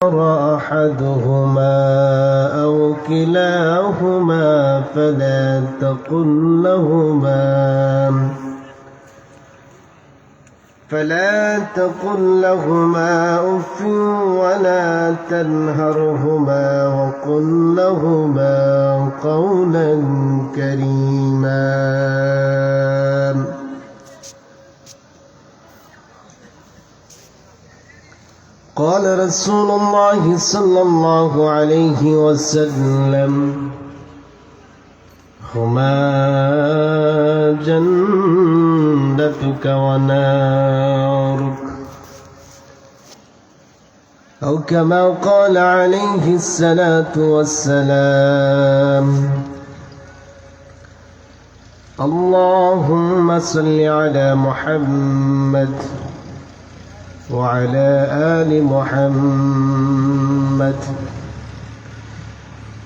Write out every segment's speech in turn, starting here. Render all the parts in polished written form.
أحدهما أو كلاهما فلا تقل لهما أف ولا تنهرهما وقل لهما قولا كريما. قال رسول الله صلى الله عليه وسلم: هما جنتك ونارك، أو كما قال عليه الصلاة والسلام. اللهم صل على محمد وعلى آل محمد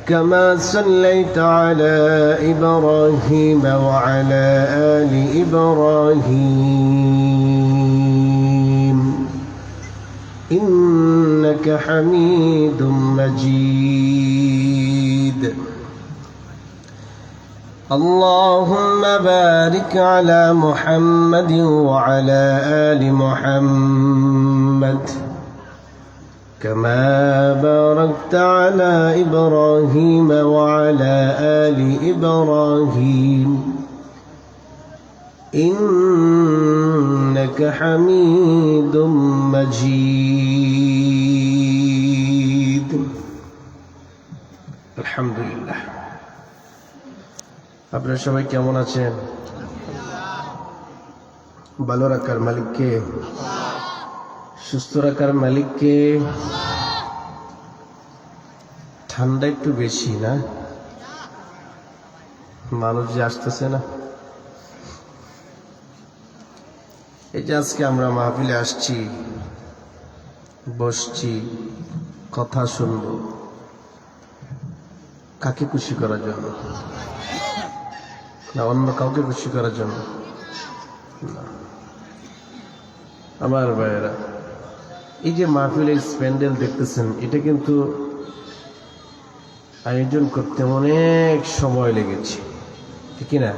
كما صليت على إبراهيم وعلى آل إبراهيم إنك حميد مجيد. اللهم بارك على محمد وعلى آل محمد كما باركت على إبراهيم وعلى آل إبراهيم إنك حميد مجيد. الحمد لله. আপনারা সবাই কেমন আছেন? ভালো রাখার মালিক কে? সুস্থ রাখার মালিক কে? ঠান্ডা একটু বেশি না? মানুষ যে আসতেছে না। এই যে আজকে আমরা মাহফিলে আসছি, বসছি, কথা শুনব, কাকে খুশি করার জন্য? না অন্য কাউকে খুশি করার জন্য? আমার ভাইয়েরা, এই যে মাহফিলের প্যান্ডেল দেখতেছেন, এটা কিন্তু আয়োজন করতে অনেক সময় লেগেছে, ঠিক না?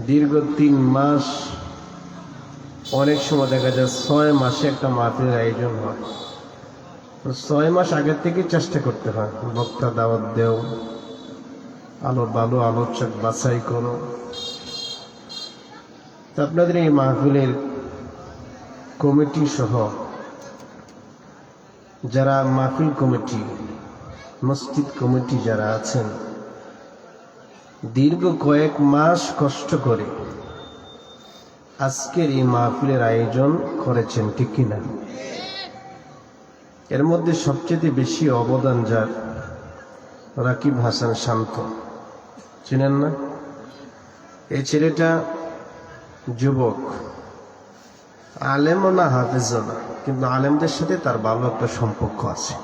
দীর্ঘ 3 মাস, অনেক সময় দেখা যায় 6 মাসে একটা মাহফিলের আয়োজন হয়। 6 মাস আগের থেকে চেষ্টা করতে হয়, বক্তা দাওয়াত দেও, ভালো আলোচক বাছাই করো। তো আপনাদের এই মাহফিলের কমিটি সহ যারা মাহফিল কমিটি, মসজিদ কমিটি যারা আছেন, দীর্ঘ কয়েক মাস কষ্ট করে আজকের এই মাহফিলের আয়োজন করেছেন, ঠিক কিনা? এর মধ্যে সবচেয়ে বেশি অবদান যার, রাকিব হাসান শান্ত, চিনেন না? এই ছেলেটা যুবক, আলেমও না, হাফেজও না, কিন্তু আলেমদের সাথে তার ভালো একটা সম্পর্ক আছে।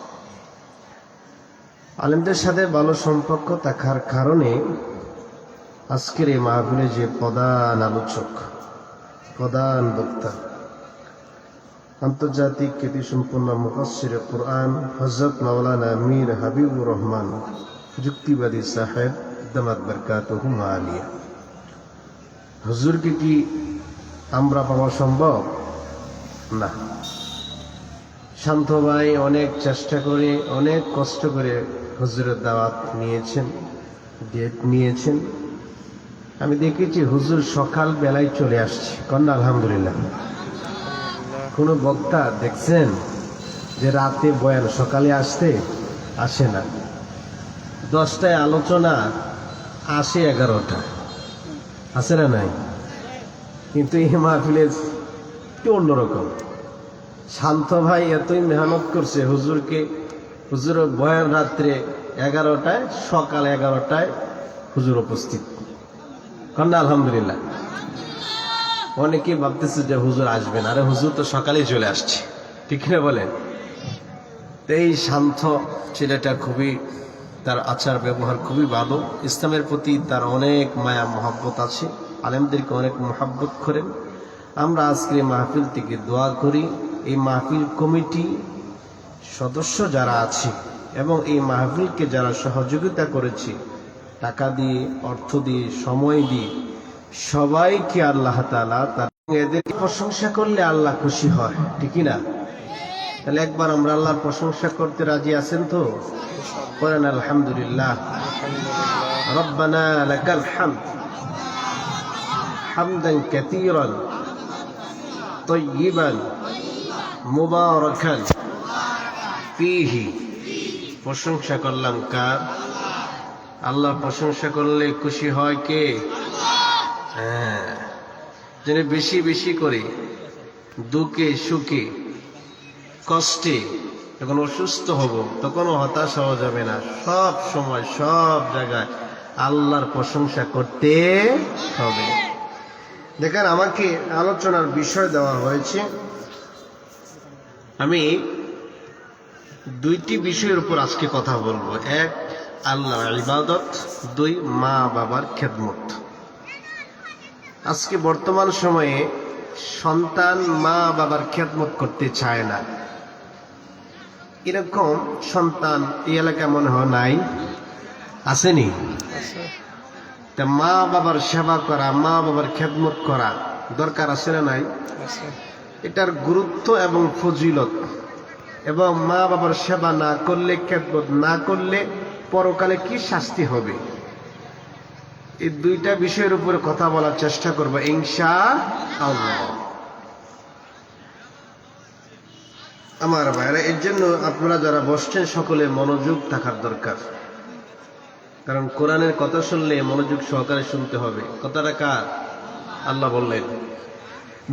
আলেমদের সাথে ভালো সম্পর্ক থাকার কারণে আজকের এই মাহফিলে যে প্রধান আলোচক, প্রধান বক্তা, আন্তর্জাতিক খ্যাতিসম্পন্ন মুফাসসিরে কুরআন হযরত মাওলানা মীর হাবিবুর রহমান যুক্তিবাদী সাহেব দামাত বরকাতুহু আলিয়া, হুজুরকে কি আমরা পাওয়া সম্ভব না? শান্ত ভাই অনেক চেষ্টা করে, অনেক কষ্ট করে হুজুরের দাওয়াত নিয়েছেন। আমি দেখেছি হুজুর সকাল বেলায় চলে আসছে, কন্যা আলহামদুলিল্লাহ। কোন বক্তা দেখছেন যে রাতে বয়ান সকালে আসে না? 10টায় আলোচনা, আসে 11টা, আছে না নাই? কিন্তু এই মাহফিলে একটু অন্যরকম। শান্ত ভাই এতই মেহনত করছে হুজুরের বয়ান রাত্রে 11টায়, সকাল 11টায় হুজুর উপস্থিত, কন্যা আলহামদুলিল্লাহ। অনেকে ভাবতেছে যে হুজুর আসবেন, আরে হুজুর তো সকালেই চলে আসছে, ঠিক না বলেন? এই শান্ত ছেলেটা খুবই, তার আচার ব্যবহার খুবই ভালো, ইসলামের প্রতি তার অনেক মায়া মহব্বত আছে, আলেমদেরকে অনেক মহব্বত করেন। আমরা আজকে মাহফিল থেকে দোয়া করি এই মাহফিল কমিটি সদস্য যারা আছি এবং এই মাহফিলকে যারা সহযোগিতা করেছি টাকা দিয়ে, অর্থ দিয়ে, সময় দিয়ে, সবাইকে আল্লাহ তাআলা এদেরকে প্রশংসা করলে আল্লাহ খুশি হয়, ঠিক না? তাহলে একবার আমরা আল্লাহর প্রশংসা করতে রাজি আছেন তো? বলেন আলহামদুলিল্লাহ। রব্বানা লাকাল হামদ হামদান কাসীরান তাইয়িবান মুবারাকান ফীহি। প্রশংসা করলাম কার? আল্লাহ। প্রশংসা করলে খুশি হয় কে? হ্যাঁ, যেন বেশি বেশি করে দুঃখে সুখে কষ্টে যখন অসুস্থ হব তখনও হতাশ হওয়া যাবে না। সব সময় সব জায়গায় আল্লাহর প্রশংসা করতে হবে। দেখেন, আমাকে আলোচনার বিষয় দেওয়া হয়েছে, আমি দুইটি বিষয়ের উপর আজকে কথা বলবো। এক, আল্লাহর ইবাদত। দুই, মা বাবার খেদমত। আজকে বর্তমান সময়ে সন্তান মা বাবার খেদমত করতে চায় না, এরকম সন্তান এই এলাকায় মনে হয় নাই? আসেনি? তা মা বাবার সেবা করা, মা বাবার খেদমত করা দরকার আছে না নাই? এটার গুরুত্ব এবং ফজিলত, এবং মা বাবার সেবা না করলে, খেদমত না করলে পরকালে কি শাস্তি হবে, এই দুইটা বিষয়ের উপরে কথা বলার চেষ্টা করব ইনশাআল্লাহ। আমার ভাইরা, এর জন্য আপনারা যারা বসছেন সকলে মনোযোগ থাকার দরকার, কারণ কোরআনের কথা শুনলে মনোযোগ সহকারে শুনতে হবে। কথাটা কার? আল্লাহ বললেন,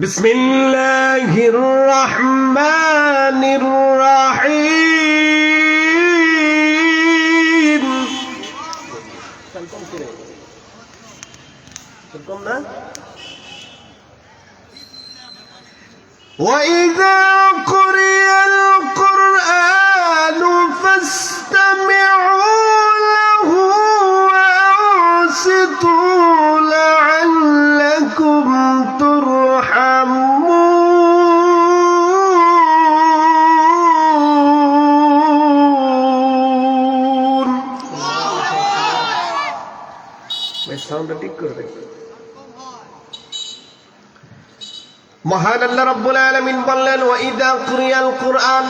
বিসমিল্লাহির রহমানির রহিম। কম না? وَإِذَا قُرِئَ الْقُرْآنُ فَاسْتَمِعُوا لَهُ وَأَنصِتُوا لَعَلَّكُمْ تُرْحَمُونَ। সাউন্ডটা ঠিক করবে। মহান আল্লাহ রাব্বুল আলামিন বললেন, ওয়াইদা কুরিয়াল কুরআন,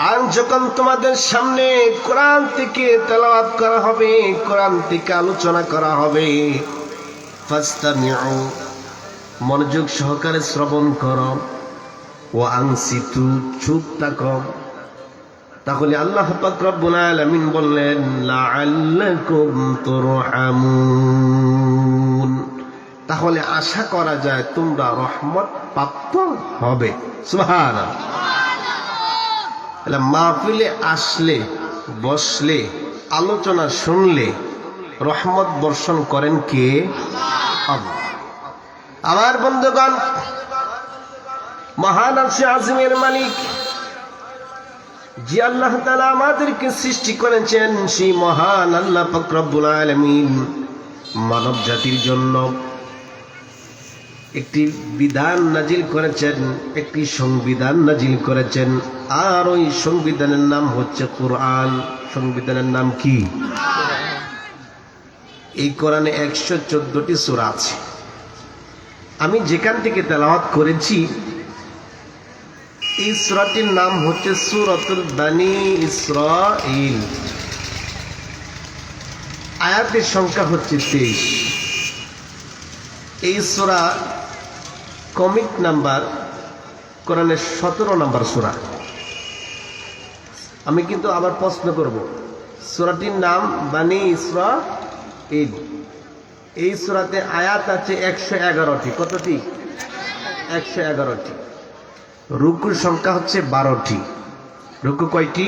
আর যখন তোমাদের সামনে কোরআন থেকে তেলাওয়াত করা হবে, কোরআন থেকে আলোচনা করা হবে, ফাস্তামিউ, মনোযোগ সহকারে শ্রবণ করো, ওয়া আনসিতু, চুপ থাকো। তাহলে আল্লাহ পাক রব্বুল আলামিন বললেন, লাআল্লাকুম তুরহামুন, তাহলে আশা করা যায় তোমরা রহমত প্রাপ্ত হবে। সুবহানাল্লাহ। মাহফিলে আসলে, বসলে, আলোচনা শুনলে রহমত বর্ষণ করেন কে? আল্লাহ। আমার বন্ধুগণ, মহান আরশে আজিমের মালিক যে আল্লাহ তাআলা আমাদেরকে সৃষ্টি করেছেন, সেই মহান আল্লাহ পাক রব্বুল আলামিন মানব জাতির জন্য একটি বিধান নাজিল করেছেন, একটি সংবিধান নাজিল করেছেন, আর ওই সংবিধানের নাম হচ্ছে কোরআন। সংবিধানের নাম কি? এই কোরআনে 114টি সূরা আছে। আমি যেখান থেকে তেলাওয়াত করেছি এই সূরাটির নাম হচ্ছে সূরাতুল বানী ইসরাঈল। আয়াতের সংখ্যা হচ্ছে 23। এই সূরা কমিক নাম্বার কোরআনের 17 নম্বর সূরা। আমি কিন্তু আবার প্রশ্ন করব, সূরাটির নাম বানী ইসরাঈল। এই সূরাতে আয়াত আছে 111টি। কতটি? 111টি। রুকুর সংখ্যা হচ্ছে 12টি। রুকু কয়টি?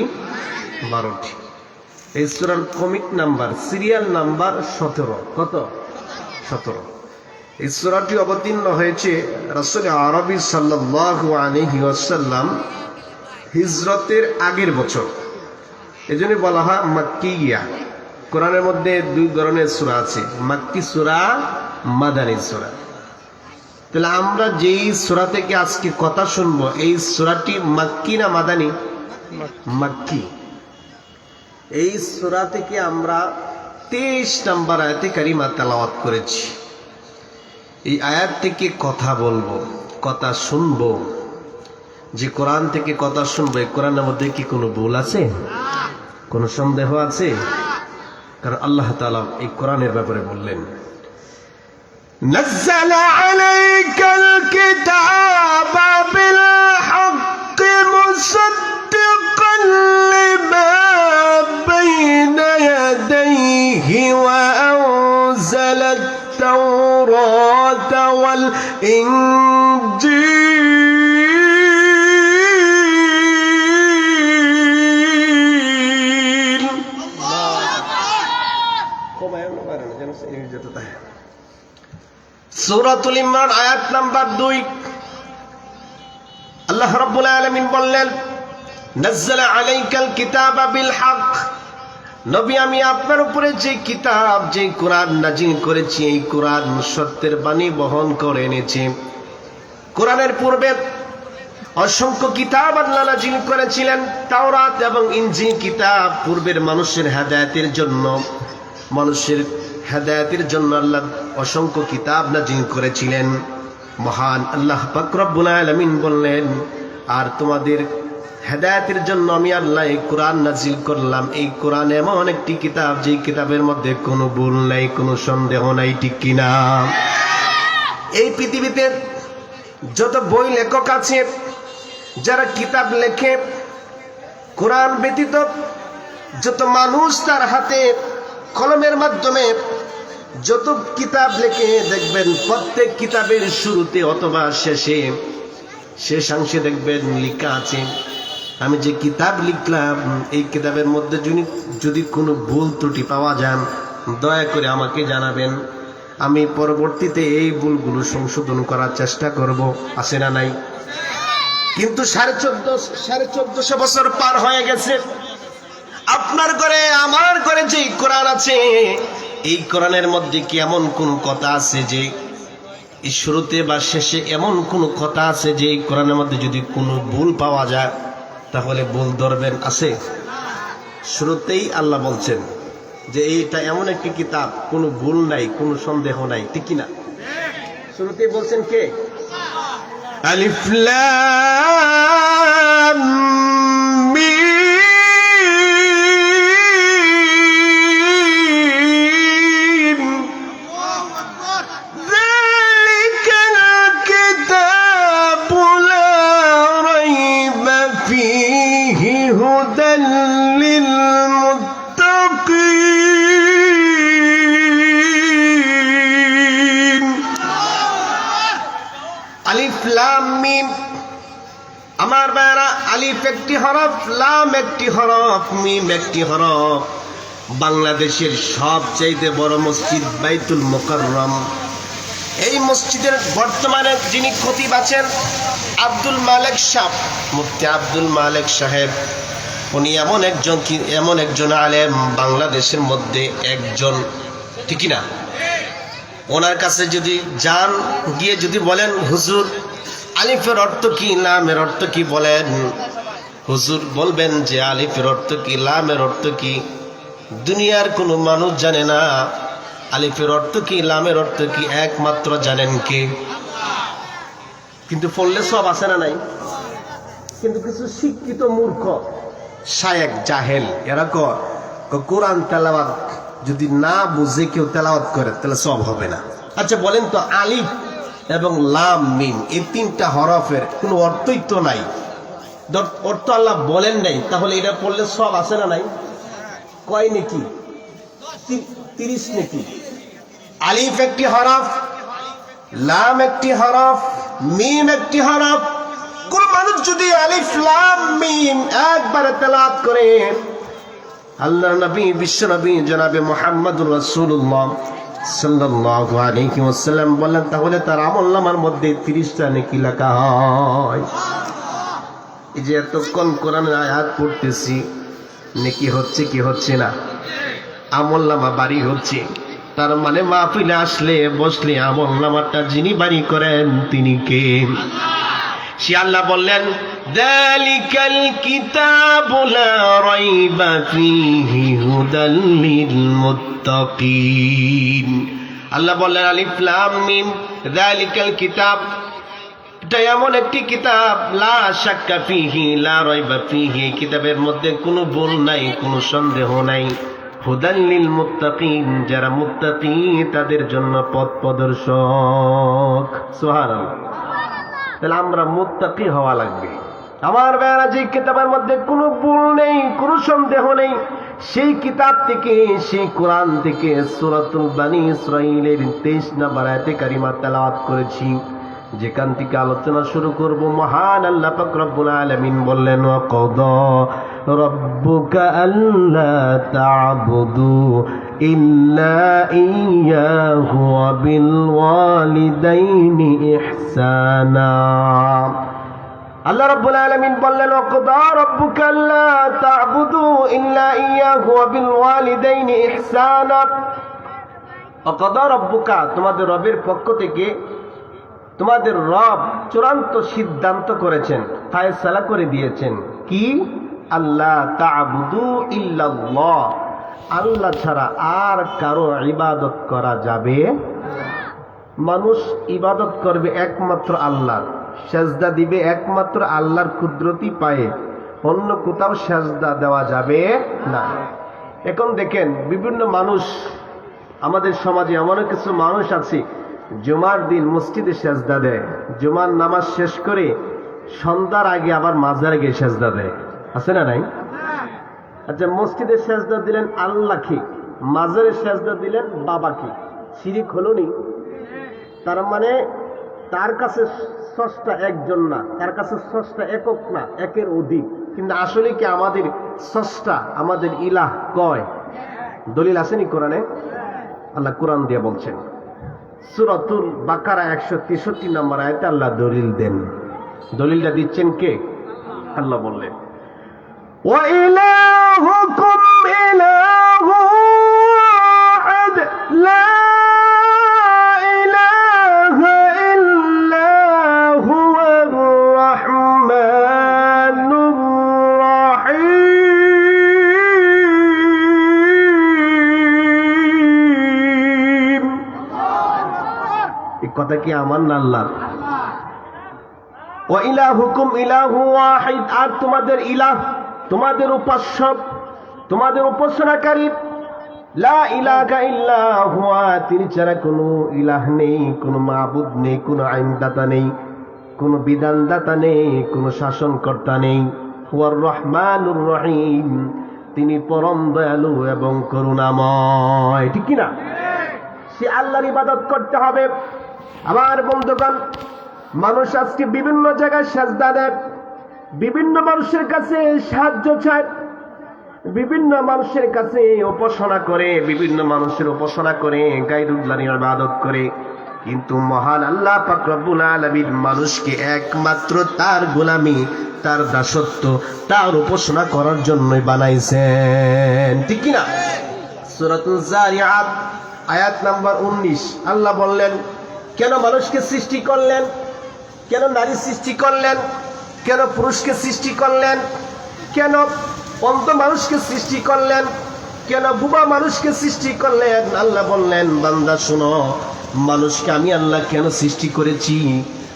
12টি। এই সূরার কমিক নাম্বার, সিরিয়াল নাম্বার 17। কত? 17। এই সূরাটি অবতীর্ণ হয়েছে রাসূল আরবি সাল্লাল্লাহু আলাইহি ওয়াসাল্লাম হিজরতের আগের বছর। এজন্য বলা হয় মাক্কিয়া। কোরআনের মধ্যে দুই ধরনের সূরা আছে, মাক্কি সূরা, মাদানী সূরা। তাহলে আমরা যেই সূরা থেকে আজকে কথা শুনবো, এই সূরাটি মাক্কি না মাদানী? মাক্কি। এই সূরা থেকে আমরা 23 নম্বর আয়াতে কারিমা তেলাওয়াত করেছি। এই আয়াত থেকে কথা বলবো, কথা শুনবো। যে কোরআন থেকে কথা শুনবো, এই কোরআনের মধ্যে কি কোনো ভুল আছে, কোনো সন্দেহ আছে? কারণ আল্লাহ তাআলা এই কোরআনের ব্যাপারে বললেন, نزل عليك الكتاب بالحق مصدقا لما بين يديه وأنزل التوراة والإنجيل সূরাতুল ইমরান আয়াত নাম্বার 2। আল্লাহ রাব্বুল আলামিন বললেন, নাযালা আলাইকাল কিতাবা বিল হক। নবী, আমি আপনার উপরে যে কিতাব, যে কোরআন নাযিল করেছি, এই কোরআন সত্যের বাণী বহন করে এনেছে। কোরআনের পূর্বে অসংখ্য কিতাব আল্লাহ নাযিল করেছিলেন। তাওরাত এবং ইনজিল কিতাব পূর্বের মানুষের হেদায়েতের জন্য, মানুষের হেদায়েতের জন্য আল্লাহ অসংখ্য কিতাব নাযিল করেছিলেন। মহান আল্লাহ পাক রব্বুল আলামিন বললেন, আর তোমাদের হেদায়েতের জন্য আমি আল্লাহ এই কোরআন নাযিল করলাম। এই কোরআন এমন একটি কিতাব, যে কিতাবের মধ্যে কোনো ভুল নাই, কোনো সন্দেহ নাই, ঠিক কিনা? এই পৃথিবীতে যত বই লেখক আছে, যারা কিতাব লেখে, কোরআন ব্যতীত যত মানুষ তার হাতে কলমের মাধ্যমে যত কিতাব লেখে, দেখবেন প্রত্যেক কিতাবের শুরুতে অথবা শেষাংশে দেখবেন লেখা আছে, আমি যে কিতাব লিখলাম, এই কিতাবের মধ্যে যদি কোনো ভুল ত্রুটি পাওয়া যায়, দয়া করে আমাকে জানাবেন। আমি পরবর্তীতে এই ভুলগুলো সংশোধন করার চেষ্টা করব। আছে না নাই? কিন্তু 1450 বছর পার হয়ে গেছে। আপনার ঘরে, আমার ঘরে যে কোরআন আছে, এই কোরআনের মধ্যে কি এমন কোন কথা আছে যে এই শুরুতে বা শেষে এমন কোন কথা আছে যে এই কোরআনের মধ্যে যদি কোনো ভুল পাওয়া যায় তাহলে ভুল ধরবেন? আছে? শুরুতেই আল্লাহ বলছেন যে এইটা এমন একটি কিতাব, কোনো ভুল নাই, কোনো সন্দেহ নাই, ঠিক না? শুরুতেই বলছেন কে? আলিফ লাম মিম। আলিফ লাম মিম। আমার ভাইরা, আলিফ একটি হরফ, লাম একটি হরফ, মিম একটি হরফ। বাংলাদেশের সবচেয়ে বড় মসজিদ বাইতুল মুকাররম, এই মসজিদের বর্তমানে যিনি খতিব আছেন আব্দুল মালেক সাহেব, মুফতি আব্দুল মালেক সাহেব, উনি এমন একজন আলেম, বাংলাদেশের মধ্যে একজন, ঠিক না? ওনার কাছে যদি যান, গিয়ে যদি বলেন, হুজুর আলিফের অর্থ কি, লামের অর্থ কি বলেন, হুজুর বলবেন যে আলিফের অর্থ কি, লামের অর্থ কি। দুনিয়ার কোনো মানুষ জানে না আলিফের অর্থ কি, লামের অর্থ কি, একমাত্র জানেন কে? কিন্তু পড়লে সব আছে না নাই? কিন্তু কিছু শিক্ষিত মূর্খ শায়েক জাহেল, এরা কোরআন তেলাওয়াত যদি না বুঝে কেউ তেলাওয়াত করে তাহলে সব হবে না। আচ্ছা বলেন তো, আলিফ এবং লাম মিম এই তিনটা হরফের কোনো অর্থই তো নাই, অর্থ আল্লাহ বলেন নাই, তাহলে এটা পড়লে সব আছে না নাই? কয় নাকি? 30 নাকি? আলিফ একটি হরফ, লাম একটি হরফ, মিম একটি হরফ। কোন মানুষ যদি আলিফ লাম মিম একবারে তেলাওয়াত করে, আল্লাহর নবী, বিশ্ব নবী জনাবে মুহাম্মদুর রাসূলুল্লাহ সাল্লাল্লাহু আলাইহি ওয়াসাল্লাম বলেন, তাহলে তার আমলনামার মধ্যে 30টা নেকি লেখা হয়। এই যে এতক্ষণ কোরআনের আয়াত পড়তেছি, নেকি হচ্ছে কি হচ্ছে না? আমলনামা বাড়ি হচ্ছে। তার মানে মাহফিলে আসলে বসলে আমলনামাটা যিনি বাড়ি করেন তিনি কে? সে আল্লাহ বললেন যালিকাল কিতাবু লা রাইবা ফীহি হুদাল লিল মুত্তাকিন। আল্লাহ বললেন আলিফ লাম মিম যালিকাল কিতাব, এটা এমন একটি কিতাব লা শাক্কা ফীহি লা রাইবা ফীহি, এই কিতাবের মধ্যে কোনো ভুল নাই, কোনো সন্দেহ নাই। হুদাল লিল মুত্তাকিন, যারা মুত্তাকি তাদের জন্য পথ প্রদর্শক। সুবহানাল্লাহ। তাহলে আমরা মুত্তাকি হওয়া লাগবে। আমার ভাইরা, যে কিতাবের মধ্যে কোনো ভুল নেই, কোনো সন্দেহ নেই, সেই কিতাব থেকে, সেই কোরআন থেকে সূরাতুল বনী ইসরাঈলের 23 নম্বর আয়াতে কারিমা তেলাওয়াত করেছি, যেখান থেকে আলোচনা শুরু করব। মহান আল্লাহ পাক রব্বুল আলামিন বললেন ওয়া কাদা রাব্বুকা আল্লা তা'বুদু ইল্লা ইয়্যাহু ওয়া বিল ওয়ালিদাইনি ইহসানা। আল্লাহ রাব্বুল আলামিন বললেন ওয়া কাদা রাব্বুকা আল্লা তা'বুদু ইল্লা ইয়্যাহু ওয়া বিল ওয়ালিদাইনি ইহসানা। ওয়া কাদা রাব্বুকা, তোমাদের রবের পক্ষ থেকে তোমাদের রব চূড়ান্ত সিদ্ধান্ত করেছেন, ফায়সালা করে দিয়েছেন কি? আল্লাহ তা'বুদু ইল্লাল্লাহ, আল্লাহ ছাড়া আর কারো ইবাদত করা যাবে। মানুষ ইবাদত করবে একমাত্র আল্লাহর, সেজদা দিবে একমাত্র আল্লাহর কুদরতি পায়ে, অন্য কোথাও সেজদা দেওয়া যাবে না। এখন দেখেন বিভিন্ন মানুষ আমাদের সমাজে, এমন কিছু মানুষ আছে জুমার দিন মসজিদে সেজদা দেয়, জুমার নামাজ শেষ করে সন্ধ্যার আগে আবার মাজারে গিয়ে সেজদা দেয়, আছে না নাই? আচ্ছা, মসজিদে সেজদা দিলেন আল্লাহকে, মাজারে সেজদা দিলেন বাবাকে, শিরিক হলো নি? তার মানে তার কাছে স্রষ্টা একজন না, তার কাছে স্রষ্টা একক না, একের অধিক। কিন্তু আসলে কি আমাদের স্রষ্টা, আমাদের ইলাহ কয়? দলিল আসেনি কোরআনে? আল্লাহ কোরআন দিয়ে বলছেন, সূরাতুল বাকারা 163 নম্বর আয়াতে আল্লাহ দলিল দেন। দলিলটা দিচ্ছেন কে? আল্লাহ বললেন ওয়া ইলাহুকুম ইলাহু ওয়াহিদ লা ইলাহা ইল্লা হুয়ার রাহমানুর রাহিম। এই কথা কি আমার না আল্লাহর? ওয়া ইলাহুকুম ইলাহু ওয়াহিদ, আর তোমাদের ইলাহ, তোমাদের উপাস্য, তোমাদের উপাসনাকারী, লা ইলাহা ইল্লা হুয়া, তিনি ছাড়া কোনো ইলাহ নেই, কোনো মাবুদ নেই, কোনো আইনদাতা নেই, কোনো বিধানদাতা নেই, কোনো শাসনকর্তা নেই। হুয়ার রহমানুর রহিম, তিনি পরম দয়ালু এবং করুণাময়। ঠিক কিনা? সে আল্লাহর ইবাদত করতে হবে। আমার বন্ধুগণ, মানুষ আজকে বিভিন্ন জায়গায় সেজদা দেয়, বিভিন্ন মানুষের কাছে সাহায্য চায়, বিভিন্ন মানুষের কাছে উপাসনা করে, বিভিন্ন মানুষের উপাসনা করে, গায়রুল্লাহর ইবাদত করে। কিন্তু মহান আল্লাহ পাক রব্বুল আলামিন মানুষকে একমাত্র তার গোলামি, তার দাসত্ব, তার উপাসনা করার জন্যই বানাইছেন। ঠিক কিনা? সূরাতুল যারিয়াত আয়াত নাম্বার 19 আল্লাহ বললেন, কেন মানুষকে সৃষ্টি করলেন? কেন নারী সৃষ্টি করলেন? কেন পুরুষকে সৃষ্টি করলেন? কেন অন্ধ মানুষকে সৃষ্টি করলেন? কেন বুবা মানুষকে সৃষ্টি করলেন? আল্লাহ বললেন, বান্দা শুনো, মানুষকে আমি আল্লাহ কেন সৃষ্টি করেছি?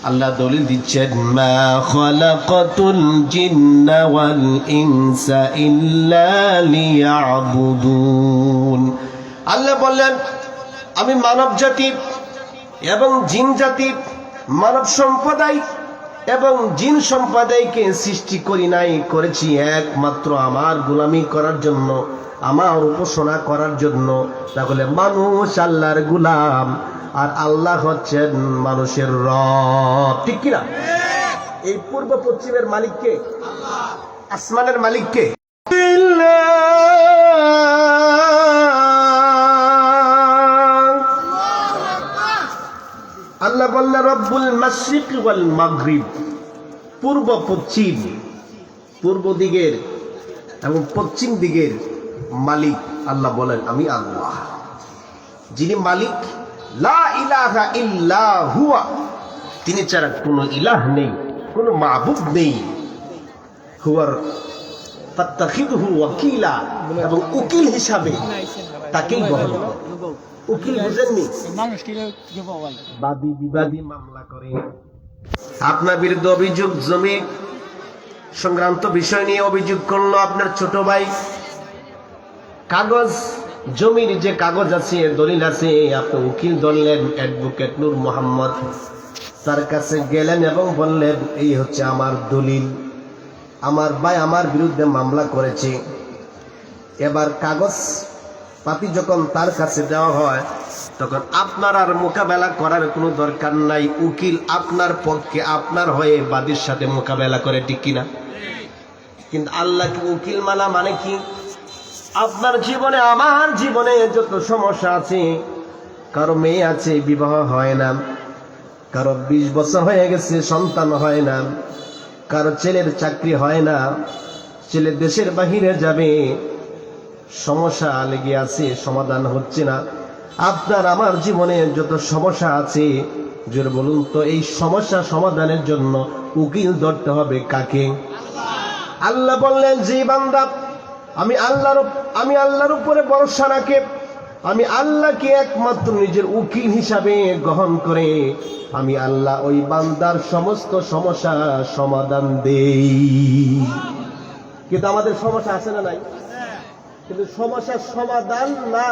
আল্লাহ দলিল দিচ্ছেন, মা খালাকাতুল জিন্না ওয়াল ইনসা ইল্লা লিয়াবুদুন। আল্লাহ বললেন, আমি মানব জাতি এবং জিন জাতি, মানব সম্প্রদায় এবং জিন সম্প্রদায়কে সৃষ্টি করি নাই, করেছি একমাত্র আমার গোলামি করার জন্য, আমার উপাসনা করার জন্য। তাহলে মানুষ আল্লাহর গোলাম, আর আল্লাহ হচ্ছেন মানুষের রব। ঠিক কিনা? এই পূর্ব পশ্চিমের মালিককে, আসমানের মালিককে আল্লাহ বললেন রব্বুল মাশরিক ওয়াল মাগরিব, পূর্ব পশ্চিম, পূর্ব দিকের এবং পশ্চিম দিকের মালিক আল্লাহ বলেন আমি আল্লাহ, যিনি মালিক, লা ইলাহা ইল্লা হুয়া, তিনি ছাড়া কোনো ইলাহ নেই, কোনো মাবুদ নেই, হুয়ার ফাত্তাখিযহু ওয়াকিলা, এবং উকিল হিসাবে তাকেই গ্রহণ করো। উকিল বুঝেননি? বাদী বিবাদী মামলা করে আপনার বিরুদ্ধে অভিযোগ, জমি সংক্রান্ত বিষয় নিয়ে অভিযোগ করলো আপনার ছোট ভাই, কাগজ, জমির যে কাগজ আছে, দলিল আছে, আপনি উকিল ধরলেন অ্যাডভোকেট নূর মোহাম্মদ, তার কাছে গেলেন এবং বললেন এই হচ্ছে আমার দলিল, আমার ভাই আমার বিরুদ্ধে মামলা করেছে। এবার কাগজ পাতি যখন তার কাছে দেওয়া হয়, তখন আপনার আর মোকাবেলা করার কোনো দরকার নাই, উকিল আপনার পক্ষে আপনার হয়ে বাদীর সাথে মোকাবেলা করে, ঠিক কিনা? কিন্তু আল্লাহকে উকিল মানা মানে কি? আপনার জীবনে আমার জীবনে যত সমস্যা আছে, কারো মেয়ে আছে বিবাহ হয় না, কারো 20 বছর হয়ে গেছে সন্তান হয় না, কারো ছেলের চাকরি হয় না, ছেলে দেশের বাহিরে যাবে, সমস্যা লেগে আছে, সমাধান হচ্ছে না। আপনার আমার জীবনে যত সমস্যা আছে, জোরে বলুন তো, এই সমস্যা সমাধানের জন্য উকিল ধরতে হবে কাকে? আল্লাহ বললেন যে বান্দা আমি আল্লাহর উপরে ভরসা রাখে, আমি আল্লাহকে একমাত্র নিজের উকিল হিসাবে গ্রহণ করে আমি আল্লাহ ওই বান্দার সমস্ত সমস্যা সমাধান দেই। কিন্তু আমাদের সমস্যা আছে না নাই? কিন্তু সমস্যার সমাধান না,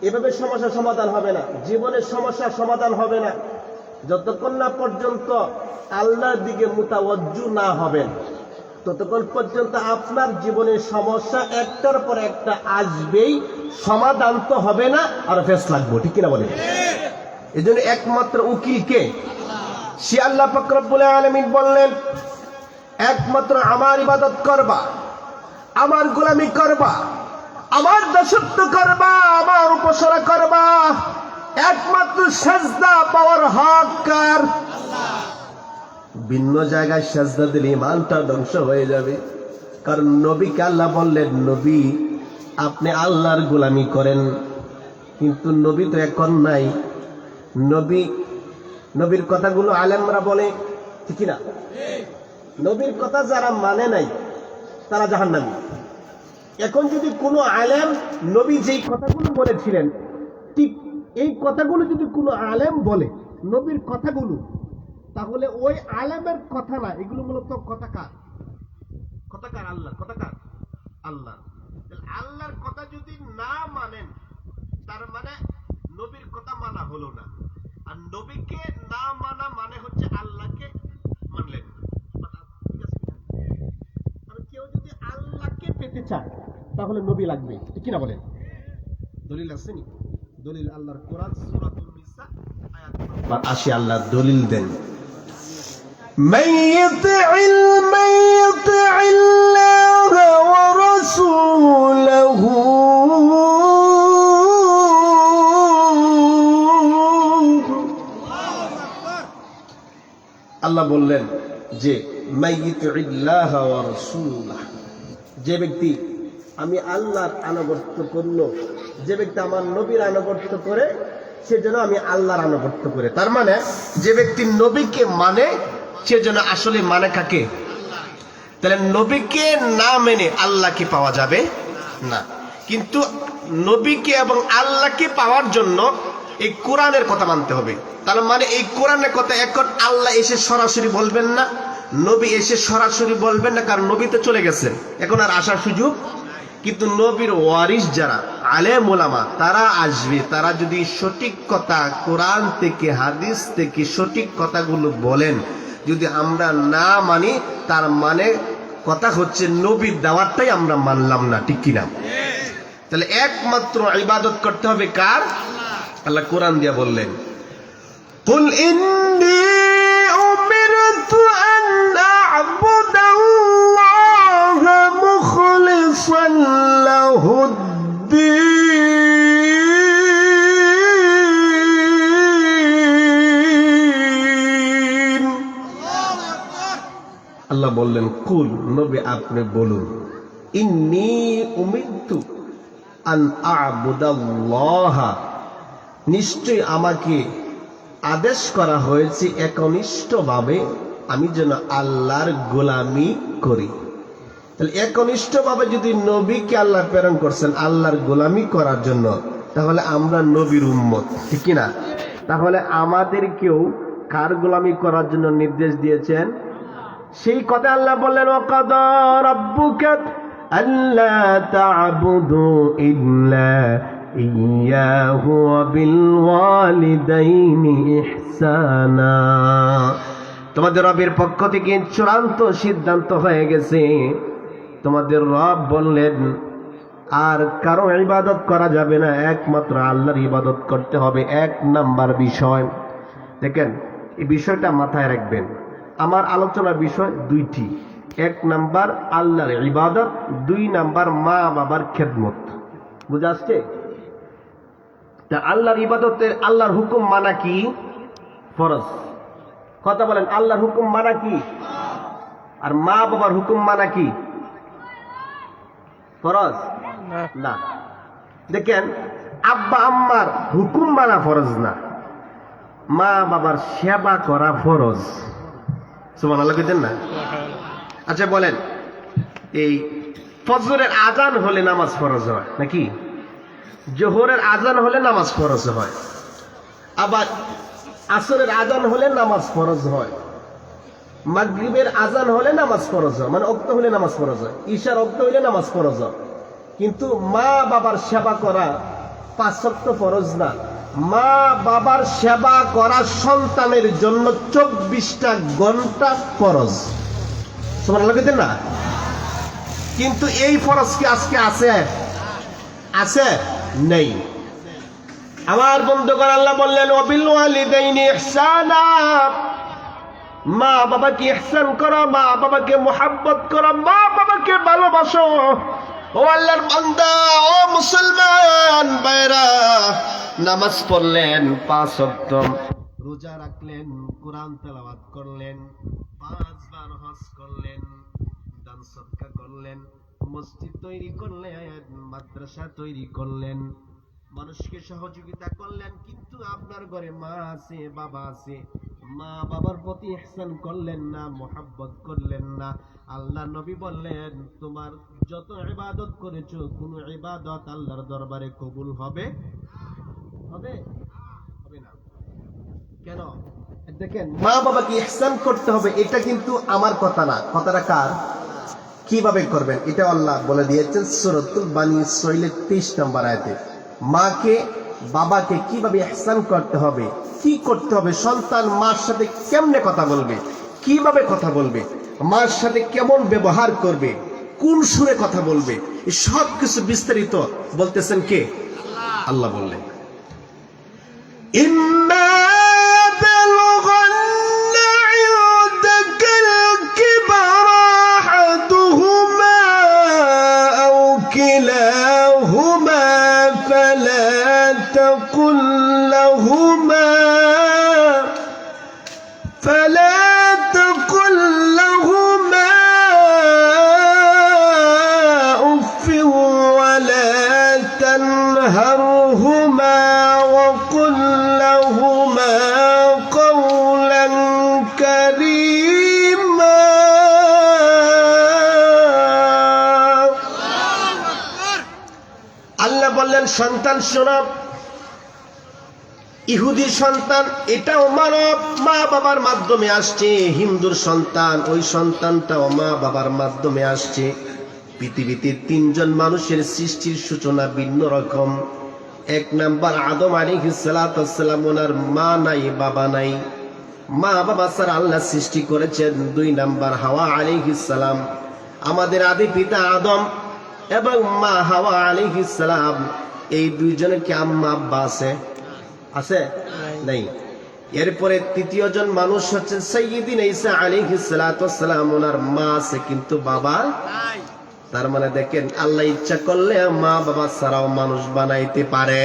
এভাবে সমস্যার সমাধান হবে না, জীবনের সমস্যার সমাধান হবে না যতক্ষণ না পর্যন্ত আল্লাহর দিকে মুতাওয়াজ্জু না হবেন, ততক্ষণ পর্যন্ত আপনার জীবনের সমস্যা একটার পর একটা আসবেই, সমাধান তো হবে না, আর ফেস লাগবে, ঠিক কিনা বলেন? এই জন্য একমাত্র উকিল কে? সে আল্লাহ পাক রব্বুল আলামিন বললেন একমাত্র আমার ইবাদত করবা, আমার গোলামি করবা, আমার দাসত্ব করবা, আমার উপাসনা করবা, একমাত্র সাজদা পাওয়ার হক কার? ভিন্ন জায়গায় সাজদা দিলে ইমানটা ধ্বংস হয়ে যাবে। কারণ নবীকে আল্লাহ বললেন নবী আপনি আল্লাহর গোলামি করেন, কিন্তু নবী তো এখন নাই। নবীর কথাগুলো আলেমরা বলে, ঠিক না? নবীর কথা যারা মানে নাই তারা জাহান্নামী। এখন যদি কোনো আলেম নবী যেই কথাগুলো বলেছিলেন ঠিক এই কথাগুলো যদি কোনো আলেম বলে নবীর কথাগুলো, তাহলে ওই আলেমের কথা না, এগুলো মূলত কথাকার আল্লাহ, কথাকার আল্লাহ। আল্লাহর কথা যদি না মানেন তার মানে নবীর কথা মানা হলো না, আর নবীকে না মানা মানে হচ্ছে আল্লাহকে মানলেন। কেউ যদি আল্লাহকে পেতে চায় তাহলে নবী লাগবে, ঠিক না বলেন? দলিল আছে নি? দলিল আল্লাহর কোরআন সূরাতুন নিসা আয়াত নম্বর 80 আল্লাহ দলিল দেন, من يطع الله ورسوله আল্লাহ বললেন যে من يطع الله ورسوله, যে ব্যক্তি আমি আল্লাহর আনুগত্য করলো, যে ব্যক্তি আমার নবীর আনুগত্য করে, সেজন্য আমি আল্লাহর আনুগত্য করে। তার মানে যে ব্যক্তি নবীকে মানে সেজন্য আসলে মানে কাকে? তাহলে নবীকে না মেনে আল্লাহকে পাওয়া যাবে না। কিন্তু নবীকে এবং আল্লাহকে পাওয়ার জন্য এই কোরআনের কথা মানতে হবে। তার মানে এই কোরআনের কথা এখন আল্লাহ এসে সরাসরি বলবেন না, নবী এসে সরাসরি বলবেন না, কারণ নবী তো চলে গেছেন, এখন আর আসার সুযোগ। কিন্তু নবীর ওয়ারিস যারা আলেম ওলামা তারা আসবে, তারা যদি সঠিক কথা কোরআন থেকে হাদিস থেকে সঠিক কথাগুলো বলেন, যদি আমরা না মানি তার মানে কথা হচ্ছে নবীর দাওয়াতটাই আমরা মানলাম না, ঠিক কিনা? তাহলে একমাত্র ইবাদত করতে হবে কার? আল্লাহ কোরআন দিয়া বললেন কুল ইন্নী উমিরতু আন আ'বুদাল্লাহা মুখলিসান লাহুদ্দীন। আল্লাহ বললেন কুল, নবী আপনি বলুন, ইন্নী উমিরতু আন আ'বুদাল্লাহা, নিশ্চয় আমাকে আদেশ করা হয়েছে একনিষ্ঠভাবে আমি যেন আল্লাহর গোলামি করি। তাহলে একনিষ্ঠভাবে যদি নবীকে আল্লাহ প্রেরণ করছেন আল্লাহর গোলামি করার জন্য, তাহলে আমরা নবীর উম্মত, ঠিক কিনা? তাহলে আমাদেরকেও কার গোলামি করার জন্য নির্দেশ দিয়েছেন? সেই কথা আল্লাহ বললেন, ওয়াকাদা রাব্বুকা আল্লা তা'বুদু ইল্লা ইয়াহু ওয়া বিল ওয়ালিদাইনি ইহসানা। তোমাদের রবের পক্ষ থেকে চূড়ান্ত সিদ্ধান্ত হয়ে গেছে। তোমাদের রব বললেন আর কারো ইবাদত করা যাবে না, একমাত্র আল্লাহর ইবাদত করতে হবে। এক নাম্বার বিষয়, দেখেন এই বিষয়টা মাথায় রাখবেন। আমার আলোচনার বিষয় দুইটি, এক নাম্বার আল্লাহর ইবাদত, দুই নাম্বার মা বাবার খেদমত। বুঝা আসছে? তা আল্লাহর ইবাদতে আল্লাহর হুকুম মানা কি? ফরজ। কথা বলেন, আল্লাহর হুকুম মানা কি? আর মা বাবার হুকুম মানা কি? ফরজ না। দেখেন, আব্বা আম্মার হুকুম মানা ফরজ না, মা বাবার সেবা করা ফরজ। সুবহানাল্লাহ কইতেন না? আচ্ছা বলেন, এই ফজরের আজান হলে নামাজ ফরজ হয় নাকি? জোহরের আজান হলে নামাজ ফরজ হয়, আবার আসরের আজান হলে নামাজ ফরজ হয়, মাগরিবের আজান হলে নামাজ ফরজ হয়, মানে ওয়াক্ত হলে নামাজ ফরজ হয়, ঈশার ওয়াক্ত হলে নামাজ ফরজ হয়। কিন্তু মা বাবার সেবা করা 5 ওয়াক্ত ফরজ না। মা বাবার সেবা করা সন্তানের জন্য 24টা ঘন্টা ফরজ। সুবহানাল্লাহ কইতেন না? কিন্তু এই ফরজ কি আজকে আছে? আছে? নেই। আমার বন্ধুগণ, আল্লাহ বললেন ওয়াবিল ওয়ালিদাইনি ইহসানা, মা বাবাকে ইহসান করো, মা বাবাকে মুহাব্বত করো, মা বাবাকে ভালোবাসো। ও আল্লাহর বান্দা, ও মুসলমান ভাইরা, নামাজ পড়লেন 5 ওয়াক্ত, রোজা রাখলেন, কোরআন তেলাওয়াত করলেন, 5 বার হজ করলেন, দান সদকা করলেন, মসজিদ তৈরি করলেন, মাদ্রাসা তৈরি করলেন, মানুষকে সহযোগিতা করলেন। কিন্তু আপনার ঘরে মা আছে, বাবা আছে, মা বাবার প্রতি ইহসান করলেন না, মুহাব্বত করলেন না। আল্লাহ নবী বললেন, তোমার যত ইবাদত করেছো কোন ইবাদত আল্লাহর দরবারে কবুল হবে? হবে? হবে না। কেন? দেখেন, মা বাবাকে ইহসান করতে হবে, এটা কিন্তু আমার কথা না। কথাটা কার? কিভাবে করবেন এটা আল্লাহ বলে দিয়েছেন সূরাতুল বানী ইসরাঈলের 23 নম্বর আয়াতে। মাকে বাবাকে কিভাবে ইহসান করতে হবে, কি করতে হবে, সন্তান মার সাথে কেমনে কথা বলবে, কিভাবে কথা বলবে, মার সাথে কেমন ব্যবহার করবে, কোন সুরে কথা বলবে, এই সব কিছু বিস্তারিত বলতেছেন কে? আল্লাহ বললেন, ইম্মা বালগান্না ইনদাকাল কিবারা আহাদুহুমা আও কিলাহুমা ফালা তাকুল লাহুমা উফ ওয়ালা তানহারহুমা وقل لهما قولا كريما। আল্লাহ বললেন, সন্তান শোনো, ইহুদি সন্তান এটাও মানব, মা বাবার মাধ্যমে আসছে। হিন্দুর সন্তান, ওই সন্তানটাও মা বাবার মাধ্যমে আসছে। পৃথিবীতে 3 জন মানুষের সৃষ্টির সূচনা ভিন্ন রকম। 1 নাম্বার আদম আলাইহিস সালাতু ওয়াস সালাম, ওনার মা নাই, বাবা নাই, মা বাবা ছাড়া আল্লাহ সৃষ্টি করেছেন। 2 নাম্বার হাওয়া আলাইহিস সালাম, আমাদের আদি পিতা আদম এবং মা হাওয়া আলাইহিস সালাম, এই 2 জনের কি আম্মা আব্বা আছে? আছে? নাই। এরপরে 3য় জন মানুষ হচ্ছে সাইয়্যিদিনা ঈসা আলাইহিস সালাতু ওয়াস সালাম, ওনার মা আছে কিন্তু বাবা নাই। তার মানে দেখেন, আল্লাহ ইচ্ছা করলে মা বাবা ছাড়াও মানুষ বানাইতে পারে,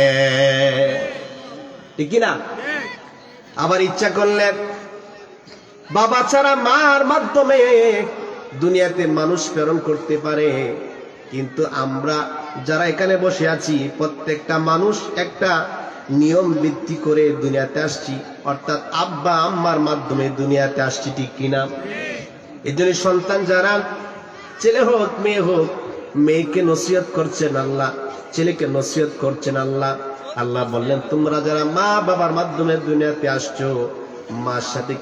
ঠিক না? আবার ইচ্ছা করলে বাবা ছাড়া মার মাধ্যমে দুনিয়াতে মানুষ প্রেরণ করতে পারে। কিন্তু আমরা যারা এখানে বসে আছি, প্রত্যেকটা মানুষ একটা নিয়ম ভিত্তি করে দুনিয়াতে আসছি, অর্থাৎ আব্বা আম্মার মাধ্যমে দুনিয়াতে আসছি, ঠিক কিনা? এই জন্য সন্তান যারা, ছেলে হোক মেয়ে হোক, মেয়েকে নসিহত করছেন আল্লাহ, ছেলেকে নসিহত করছেন আল্লাহ। আল্লাহ বললেন তোমরা যারা মা বাবার মাধ্যমে দুনিয়াতে আসছো, মার সাথে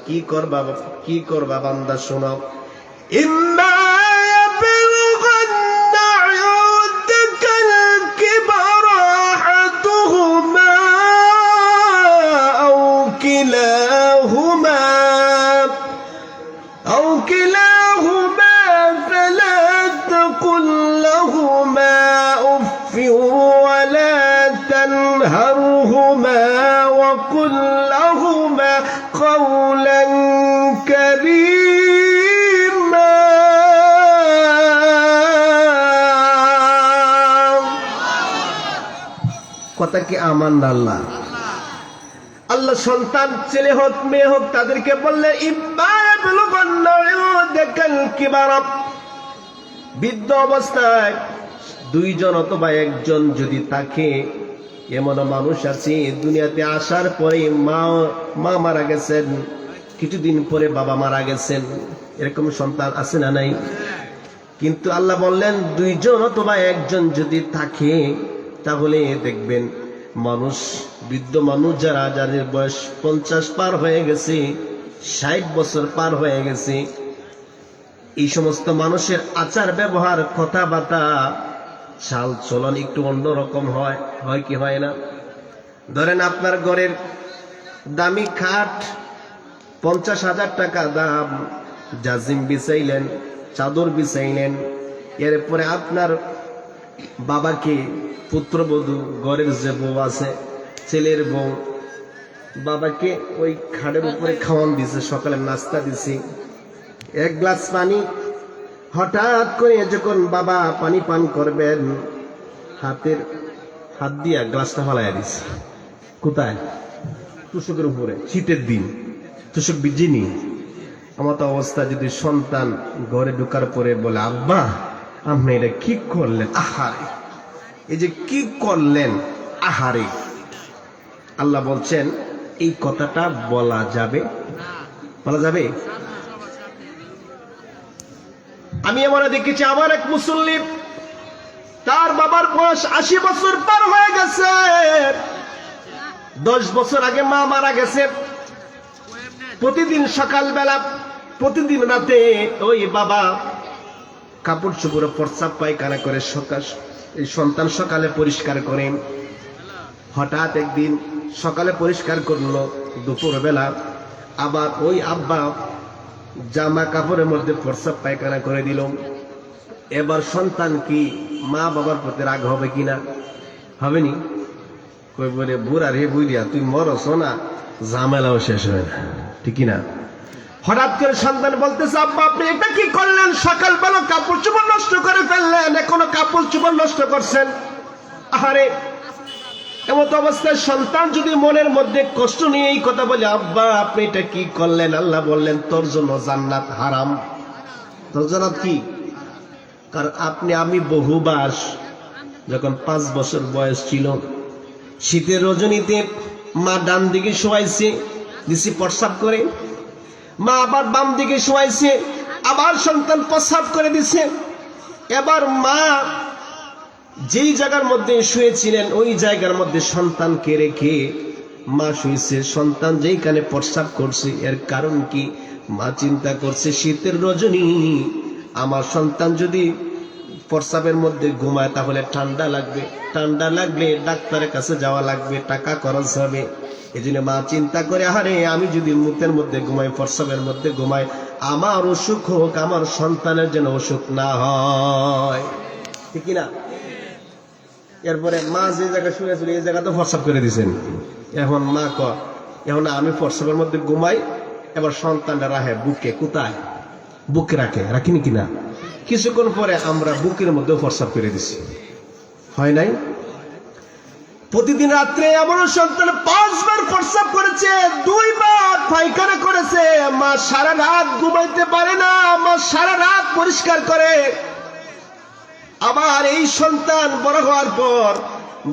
কি করবা বান্দা শোনো। ইম্মা ইয়াবলুগান্না ইনদাকাল কিবারা আহাদুহুমা আও কিলাহুমা ফালা তাকুল লাহুমা উফফিন ওয়ালা تنهرهما وقل لهما قولا كريما কথা কি আমান আল্লাহ? আল্লাহ সন্তান ছেলে হোক মেয়ে হোক তাদেরকে বললেন ইম্মা ইয়াবলুগান্না ইনদাকাল কিবারা, বৃদ্ধ অবস্থায় দুইজন অথবা একজন যদি থাকে, এমন মানুষ আছে দুনিয়াতে আসার পরে মা মারা গেছেন, কিছুদিন পরে বাবা মারা গেছেন, এরকম সন্তান আছে না নাই? কিন্তু আল্লাহ বললেন দুইজন অথবা একজন যদি থাকে, তাহলে দেখবেন মানুষ, বৃদ্ধ মানুষ যাদের বয়স 50 পার হয়ে গেছে, 60 বছর পার হয়ে গেছে, এই সমস্ত মানুষের আচার ব্যবহার, কথাবার্তা, চাল চলন একটু অন্যরকম হয় কি হয় না? ধরেন আপনার ঘরের দামি খাট 50,000 টাকা দাম, জাজিম বিছাইলেন, চাদর বিছাইলেন, এরপরে আপনার বাবাকে, পুত্রবধূ, ঘরের যে বউ আছে, ছেলের বউ, বাবাকে ওই খাটের উপরে খাওয়ান দিছে, সকালে নাস্তা দিছে, এক গ্লাস পানি, হঠাৎ করে যখন বাবা পানি পান করবেন, হাত দিয়া গ্লাসটা ফালাইয়া দিছে। কোথায়? তুষকের উপরে, শীতের দিন, তুষক ভিজেনি। আমার তো অবস্থা যদি সন্তান ঘরে ঢোকার পরে বলে আব্বা আপনি এটা কি করলেন, আহারে, এই যে কি করলেন, আহারে, আল্লাহ বলছেন এই কথাটা বলা যাবে? আমি আমরা দেখেছি, আমার এক মুসল্লি, তার বাবার বয়স 80 বছর পার হয়ে গেছে, 10 বছর আগে মা মারা গেছে। প্রতিদিন সকালবেলা, প্রতিদিন রাতে ওই বাবা কাপড় চোপড়ে প্রস্রাব পায়খানা করে, এই সন্তান সকালে পরিষ্কার করেন। হঠাৎ একদিন সকালে পরিষ্কার করলো, দুপুরবেলা আবার ওই আব্বা জামা কাপড়ের মধ্যে প্রস্রাব পায়খানা করে দিল। এবার সন্তান কি মা বাবার প্রতি রাগ হবে কিনা? হবেনি? কই বলে বুড়া রে বুড়িয়া তুই মরস না, ঝামেলাও শেষ হয় না, ঠিক না? হঠাৎ করে সন্তান বলতেছে আব্বা আপনি এটা কি করলেন, সকালবেলা কাপড় চোপড় নষ্ট করে ফেললেন, এখনো কাপড় চোপড় নষ্ট করছেন। আহারে, এমত অবস্থায় সন্তান যদি মনের মধ্যে কষ্ট নিয়ে এই কথা বলে আব্বা আপনি এটা কি করলেন, আল্লাহ বললেন তোর জন্য জান্নাত হারাম। তোর জান্নাত কি? কারণ আমি বহুবার যখন 5 বছর বয়স ছিল, শীতের রজনীতে মা ডান দিকে শোয়াইছে, দিছি প্রস্রাব করে, মা আবার বাম দিকে শোয়াইছে, আবার সন্তান প্রস্রাব করে দিছে। এবার মা যেই জায়গার মধ্যে শুয়েছিলেন ওই জায়গার মধ্যে সন্তানকে রেখে মা শুয়েছে, সন্তান যেইখানে প্রস্রাব করছে, এর কারণ কি? মা চিন্তা করছে শীতের রজনী, আমার সন্তান যদি প্রস্রাবের মধ্যে ঘুমায় তাহলে ঠান্ডা লাগবে, ঠান্ডা লাগলে ডাক্তারের কাছে যাওয়া লাগবে, টাকা খরচ হবে। এই জন্য মা চিন্তা করে আরে আমি যদি মুখের মধ্যে ঘুমাই, প্রস্রাবের মধ্যে ঘুমাই, আমার অসুখ হোক, আমার সন্তানের যেন অসুখ না হয়, ঠিক না? এরপরে মা যে জায়গায় শুয়েছিল এই জায়গা তো প্রস্রাব করে দিয়েছেন। এখন মা এখন আমি প্রস্রাবের মধ্যে ঘুমাই, এবার সন্তানটা রাখে বুকে। কোথায়? বুকে রাখিনি কিনা? কিছুক্ষণ পরে আমরা বুকের মধ্যে প্রস্রাব করে দিছি, হয় নাই? প্রতিদিন রাত্রে এমন সন্তান 5 বার প্রস্রাব করেছে, 2 বার পায়খানা করেছে। মা সারা রাত ঘুমাইতে পারে না, মা সারা রাত পরিষ্কার করে। আবার এই সন্তান বড় হওয়ার পর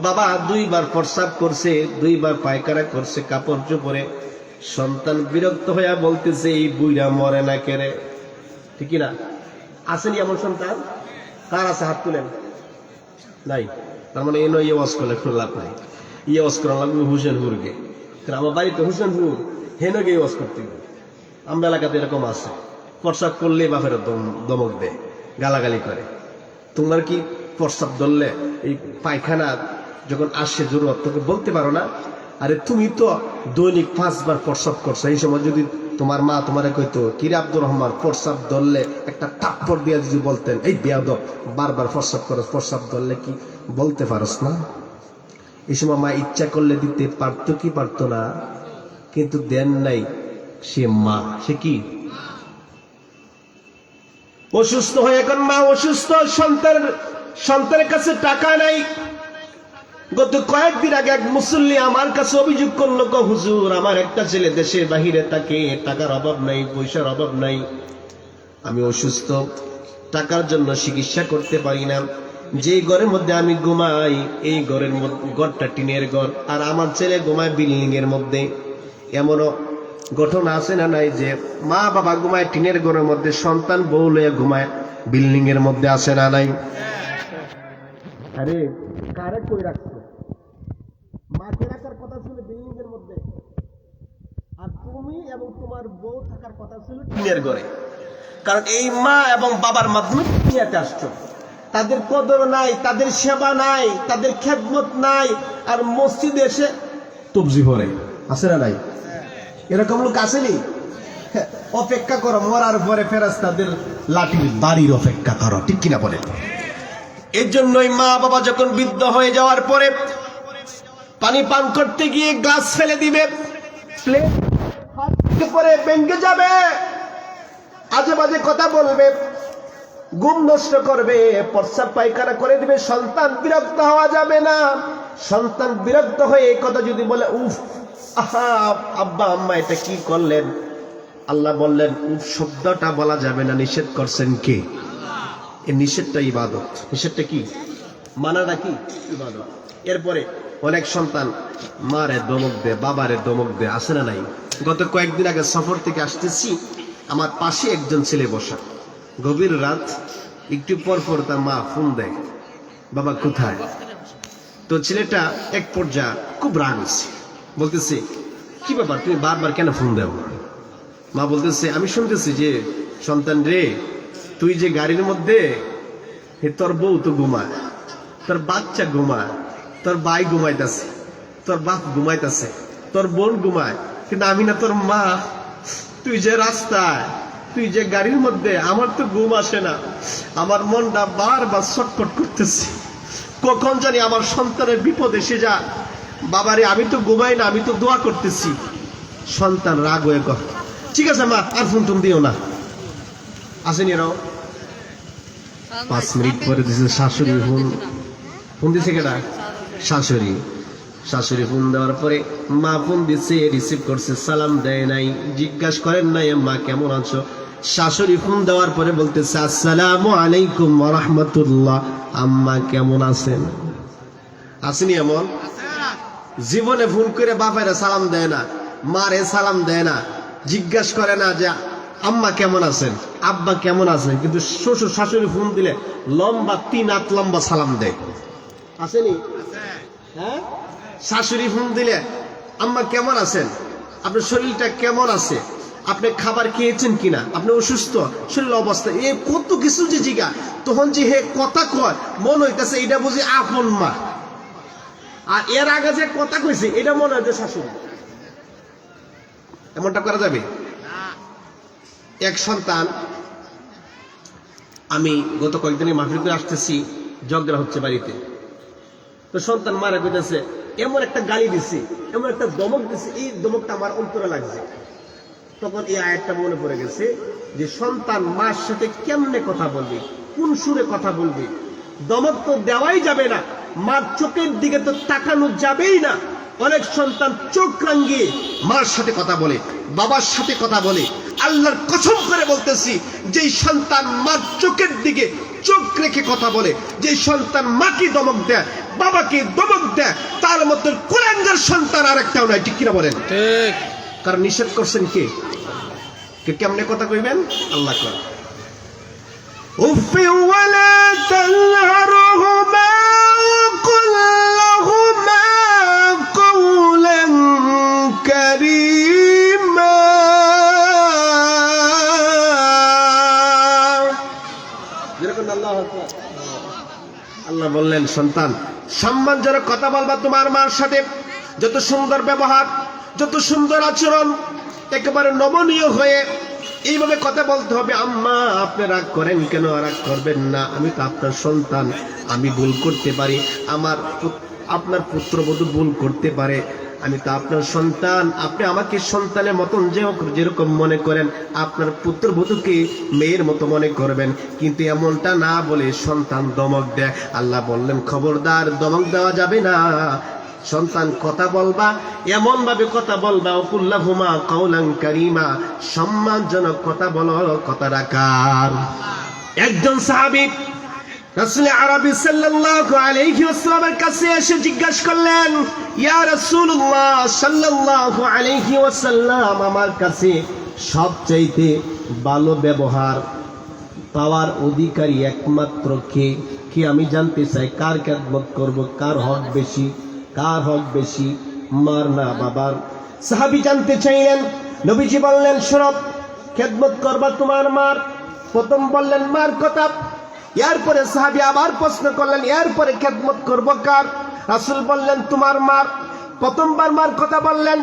বাবা দুইবার প্রস্রাব করছে, দুইবার পায়খানা করছে কাপড় চোপড়ে। সন্তান বিরক্ত হইয়া বলতেছে এই বুইরা মরে না কেরে, ঠিক না? আসেনি এমন সন্তান? কার আছে হাত তুলেন? নাই। তার মানে এনে ইয়ে ওয়াজ করলে কোনো লাভ নাই। ইয়ে ওয়াজ করা লাগবে হুসেনপুরকে। আমার বাড়িতে হুসেনপুর, হেন গিয়ে ওয়াজ করতে হবে। আমরা এলাকাতে এরকম আছে, প্রস্রাব করলে বাপের দমক দেয়, গালাগালি করে। তোমার কি প্রস্রাব ধরলে এই পায়খানা যখন আসে জরুরত তোকে বলতে পারো না? আরে তুমি তো দৈনিক 5 বার প্রস্রাব করছো। এই সময় যদি তোমার মা তোমারে কইতো কিরে আব্দুর রহমান প্রস্রাব ধরলে একটা থাপ্পড় দিয়ে যদি বলতেন এই বেয়াদব বারবার প্রস্রাব করো, প্রস্রাব ধরলে কি বলতে পারস না? এই সময় মা ইচ্ছা করলে দিতে পারতো কি পারতো না? কিন্তু দেন নাই। সে মা, সে কি অসুস্থ হয়ে, এখন মা অসুস্থ, সন্তানের কাছে টাকা নাই। গত কয়েকদিন আগে এক মুসল্লি আমার কাছে অভিযোগ করলো, হুজুর আমার একটা ছেলে দেশের বাহিরে থাকে, টাকার অভাব নাই, পয়সার অভাব নাই, আমি অসুস্থ, টাকার জন্য চিকিৎসা করতে পারি না। যে ঘরের মধ্যে আমি ঘুমাই এই ঘরটা টিনের ঘর, আর আমার ছেলে ঘুমায় বিল্ডিং এর মধ্যে। এমনও ঘটনা আছে না নাই যে মা বাবা ঘুমায় টিনের ঘরের মধ্যে, সন্তান বউ লইয়া ঘুমায় বিল্ডিং এর মধ্যে, আছে না নাই? আরে কারে কই রাখছো? মাকে রাখার কথা ছিল বিল্ডিং এর মধ্যে, আর তুমি এবং তোমার বউ থাকার কথা ছিল টিনের ঘরে। কারণ এই মা এবং বাবার মাধ্যমে দুনিয়াতে আসছো। তাদের কদর নাই, তাদের সেবা নাই, তাদের খেদমত নাই, আর মসজিদে এসে তবজি পড়ে, আছে না নাই? এরকম লোক আসেনি? অপেক্ষা করো, মরার পরে ফেরেশতাদের লাঠির বাড়ির অপেক্ষা করো, ঠিক কিনা বলে? এর জন্যই মা বাবা যখন বৃদ্ধ হয়ে যাওয়ার পরে পানি পান করতে গিয়ে গ্লাস ফেলে দিবে, প্লেট পরে ভেঙে যাবে, আজে বাজে কথা বলবে, ঘুম নষ্ট করবে, প্রস্রাব পায়খানা করে দিবে। সন্তান বিরক্ত হওয়া যাবে না। সন্তান বিরক্ত হয়ে এই কথা যদি বলে উফ, আহা আব্বা আম্মা এটা কি করলেন, আল্লাহ বললেন উফ শব্দটা বলা যাবে না, নিষেধ করছেন কে? এই নিষেধটা ইবাদত। নিষেধটা কি? মানাটা কি? ইবাদত। এরপরে অনেক সন্তান মারে দমক দে, বাবারে দমক দে, আছে না নাই? গত কয়েকদিন আগে সফর থেকে আসতেছি, আমার পাশে একজন ছেলে বসা, গভীর রাত, একটু পর পর তার মা ফোন দেয়, বাবা কোথায়? তো ছেলেটা এক পর্যায়ে খুব রাগ হচ্ছে, বলতেছে কি ব্যাপার তুমি বারবার কেন ফোন দাও? মা বলতেছে আমি শুনতেছি যে সন্তান রে, তুই যে গাড়ির মধ্যে, তোর বউ তো ঘুমায়, তোর বাচ্চা ঘুমায়, তোর ভাই ঘুমাইতেছে, তোর বাপ ঘুমাইতেছে, তোর বোন ঘুমায়, কিন্তু আমি না তোর মা। তুই যে রাস্তায়, তুই যে গাড়ির মধ্যে, আমার তো ঘুম আসে না, আমার মনটা বারবার ছটফট করতেছে, কখন জানি আমার সন্তানের বিপদ এসে যা। বাবারে আমি তো ঘুমাই না, আমি তো দোয়া করতেছি। সন্তান রাগ হয়ে কর ঠিক আছে মা, আর ফোন টুন দিও না। আসেনি এরাও 5 মিনিট পরে দিছে শাশুড়ি ফোন দিছে কেনা? শাশুড়ি ফোন দেওয়ার পরে মা ফোন দিচ্ছে, রিসিভ করছে, সালাম দেয় নাই, জিজ্ঞাসা করেন নাই মা কেমন আছো? শাশুড়ি ফোন দেওয়ার পরে বলতেছে আসসালামু আলাইকুম ওয়া রাহমাতুল্লাহ, আম্মা কেমন আছেন? আসেনি এমন? জীবনে ফোন করে বাপেরে সালাম দেয় না, মারে সালাম দেয় না, জিজ্ঞাসা করে না যে আম্মা কেমন আছেন, আব্বা কেমন আছেন, কিন্তু শ্বশুর শাশুড়ি ফোন দিলে লম্বা 3 হাত লম্বা সালাম দেয়। আসেনি? হ্যাঁ, শাশুড়ি ফোন দিলে আম্মা কেমন আছেন, আপনার শরীরটা কেমন আছে, আপনি খাবার খেয়েছেন কিনা, আপনি অসুস্থ, শরীর অবস্থা, এই কত কিছু যে জিগা, তখন যে হে কথা কয় মন হইতেছে এটা বুঝি আপন মা, আর এর আগে যে কথা কইছে এটা মনে হয় যে শাশুড়ি। এমনটা করা যাবে? এক সন্তান, আমি গত কয়েকদিনে মাহফিল করে আসতেছি, ঝগড়া হচ্ছে বাড়িতে, তো সন্তান মারা কইতেছে এমন একটা গালি দিছি, এমন একটা দমক দিছি, এই দমকটা আমার অন্তরে লাগছে। তখন এই আয়াতটা মনে পড়ে গেছে যে সন্তান মার সাথে কেমনে কথা বলবে, কোন সুরে কথা বলবে। দমক তো দেওয়াই যাবে না, মার চোখের দিকে তো তাকানো যাবেই না। অনেক সন্তান চোখ রাঙিয়ে মার সাথে কথা বলে, বাবার সাথে কথা বলে। আল্লাহর কসম করে বলতেছি, যেই সন্তান মার চোখের দিকে চোখ রেখে কথা বলে, যে সন্তান মাকে দমক দেয়, বাবাকে দমক দেয়, তার মধ্যে কুলাঙ্গার সন্তান আরেকটাও নাই। ঠিক কিনা বলেন? ঠিক। কারণ নিষেধ করছেন কে? কেমনে কথা কইবেন? আল্লাহ কর উফি ওয়ালা তানহারহুমা ওয়াকুল লাহুমা কওলান কারীমা। যেরকম আল্লাহু আকবার। আল্লাহ বললেন, সন্তান সম্মানজনক কথা বলবা তোমার মার সাথে, যত সুন্দর ব্যবহার, যত সুন্দর আচরণ, একেবারে নমনীয় হয়ে এইভাবে কথা বলতে হবে। আম্মা আপনি রাগ করেন কেন? রাগ করবেন না, আমি তো আপনার সন্তান, আমি ভুল করতে পারি, আপনার পুত্রবধূ ভুল করতে পারে, আমি তো আপনার সন্তান, আপনি আমাকে সন্তানের মতন যেরকম মনে করেন, আপনার পুত্রবধূকে মেয়ের মতো মনে করবেন। কিন্তু এমনটা না বলে সন্তান দমক দেয়। আল্লাহ বললেন, খবরদার, দমক দেওয়া যাবে না। সন্তান কথা বলবা, এমন ভাবে কথা বলবা, ওকুল্লাহুমা কাওলান কারীমা, সম্মানজনক কথা বলো, কথা রাখার। একজন সাহাবী রাসূল আরবি সাল্লাল্লাহু আলাইহি ওয়াসাল্লামের কাছে এসে জিজ্ঞাসা করলেন, ইয়া রাসূলুল্লাহ সাল্লাল্লাহু আলাইহি ওয়াসাল্লাম, আমার কাছে সবচাইতে ভালো ব্যবহার পাওয়ার অধিকারী একমাত্র কে? কি আমি জানতে চাই, কার খেদমত করব, কার হক বেশি, কার হক বেশি, মার না বাবার? সাহাবী জানতে চাইলেন। নবীজি বললেন, শোনো, খেদমত করবা তোমার মার। প্রথম বললেন মার কথা, এরপরে সাহাবী আবার প্রশ্ন করলেন, এরপরে খেদমত করব কার? রাসূল বললেন, তোমার মার। প্রথমবার মার কথা বললেন,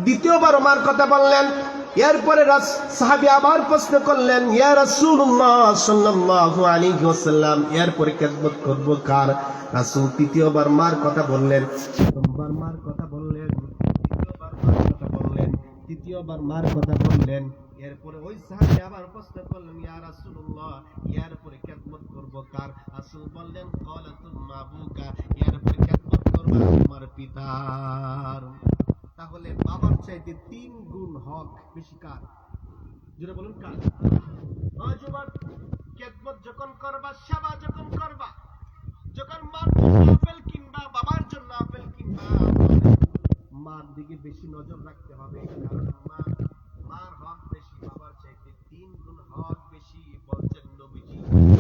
দ্বিতীয়বার মার কথা বললেন। এরপরে সাহাবী আবার প্রশ্ন করলেন, ইয়া রাসূলুল্লাহ সাল্লাল্লাহু আলাইহি ওয়াসাল্লাম, এরপরে খেদমত করব কার? রাসূল তৃতীয়বার মার কথা বললেন, প্রথমবার মার কথা বললেন, দ্বিতীয়বার মার কথা বললেন, তৃতীয়বার মার কথা বললেন। এরপরে ওই সাহাবী আবার প্রশ্ন করলেন, ইয়া রাসূলুল্লাহ, এরপরে খেদমত করব কার? রাসূল বললেন, ক্বালাতুম মাবুকা, এরপরে খেদমত করব তোমার পিতার। তাহলে বাবার চাইতে 3 গুণ হক বেশি কার? যেটা বলুন কার? যুবক, খেদমত যখন করবা, সেবা যখন করবা, যখন মার জন্য আপেল কিনবা, বাবার জন্য আপেল কিনবা, মার দিকে বেশি নজর রাখতে হবে। কারণ মার হক বেশি, বাবার চাইতে 3 গুণ হক বেশি, বলছেন নবীজি।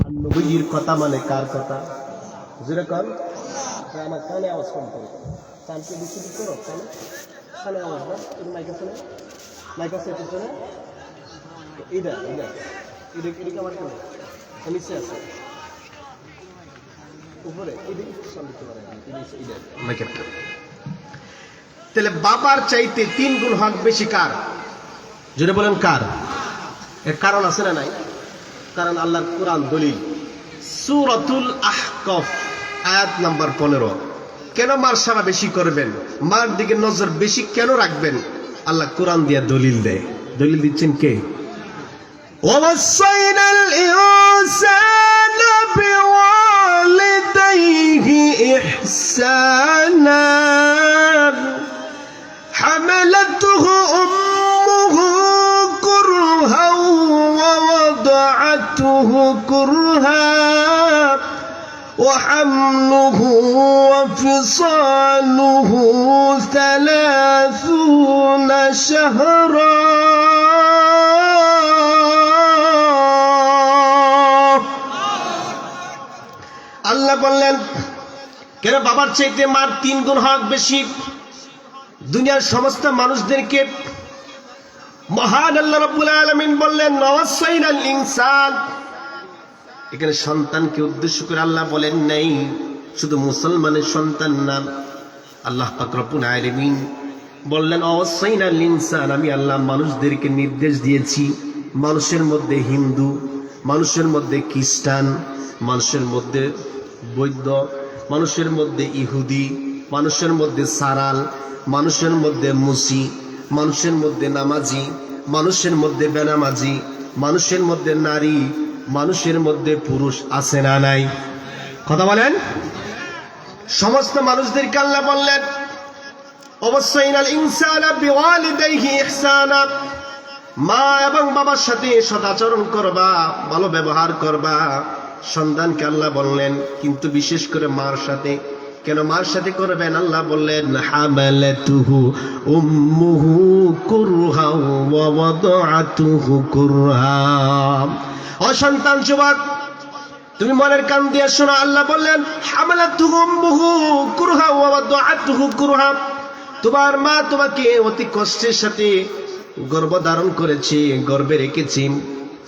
আর নবীজির কথা মানে কার কথা? যেরকম আমার কানে আওয়াজ কম করে, কানকে বেশি দিক করো, কানে আওয়াজ না, মাইক আছে না, মাইক আছে পিছনে, এইটা এইটা এটা এটা আমার কানে নিচে আছে, উপরে তাহলে বাবার চাইতে 3 গুণ হক বেশি কার? যদি বলেন কার? এর কারণ আছে না নাই? কারণ আল্লাহর কোরআন দলিল, সূরাতুল আহকাফ আয়াত নাম্বার 15। কেন মার সেবা বেশি করবেন, মার দিকে নজর বেশি কেন রাখবেন? আল্লাহ কোরআন দিয়ে দলিল দেয়। দলিল দিচ্ছেন কে? ওয়াসাইনাল ইনসানা বিওয়ালিদাইহি ইহসানা হামালাতুহু উম্মুহু কুরহা ওয়া ওয়াদাআতুহু কুরহা وحمله وفصاله 30 شهرا আল্লাহ বললেন, কেন বাবার চাইতে মার 3 গুণ হক বেশি? দুনিয়ার সমস্ত মানুষদেরকে মহান আল্লাহ রাব্বুল আলামিন বললেন, ওয়াসাইনাল ইনসান। এখানে সন্তানকে উদ্দেশ্য করে আল্লাহ বলেন নাই শুধু মুসলমানের সন্তান না, আল্লাহ পাক রব্বুল আলামিন বললেন, ওয়াসাইনাল ইনসান, আমি আল্লাহ মানুষদেরকে নির্দেশ দিয়েছি। মানুষের মধ্যে হিন্দু, মানুষের মধ্যে খ্রিস্টান, মানুষের মধ্যে বৌদ্ধ, মানুষের মধ্যে ইহুদি, মানুষের মধ্যে সারাল, মানুষের মধ্যে মুসি, মানুষের মধ্যে নামাজি, মানুষের মধ্যে বেনামাজি, মানুষের মধ্যে নারী, মানুষের মধ্যে পুরুষ আছে না নাই? কথা বলেন। সমস্ত মানুষদেরকে আল্লাহ বললেন, ওয়াসাইনাল ইনসানা বিওয়ালিদাইহি ইহসানা, মা এবং বাবার সাথে সদাচরণ করবা, ভালো ব্যবহার করবা। সন্তানকে আল্লাহ বললেন, কিন্তু বিশেষ করে মার সাথে। কেন মার সাথে করবেন? আল্লাহ বললেন, হামালাতুহু উম্মুহু কুরহা ওয়া ওয়াদাআতুহু কুরহা। ও সন্তান যুবক, তুমি মনের কান দিয়ে শোনো। আল্লাহ বললেন, হামালাতুহু উম্মুহু কুরহা ওয়া ওয়াদাআতুহু কুরহা। তোমার মা তোমাকে অতি কষ্টের সাথে গর্ভ ধারণ করেছে, গর্ভে রেখেছি।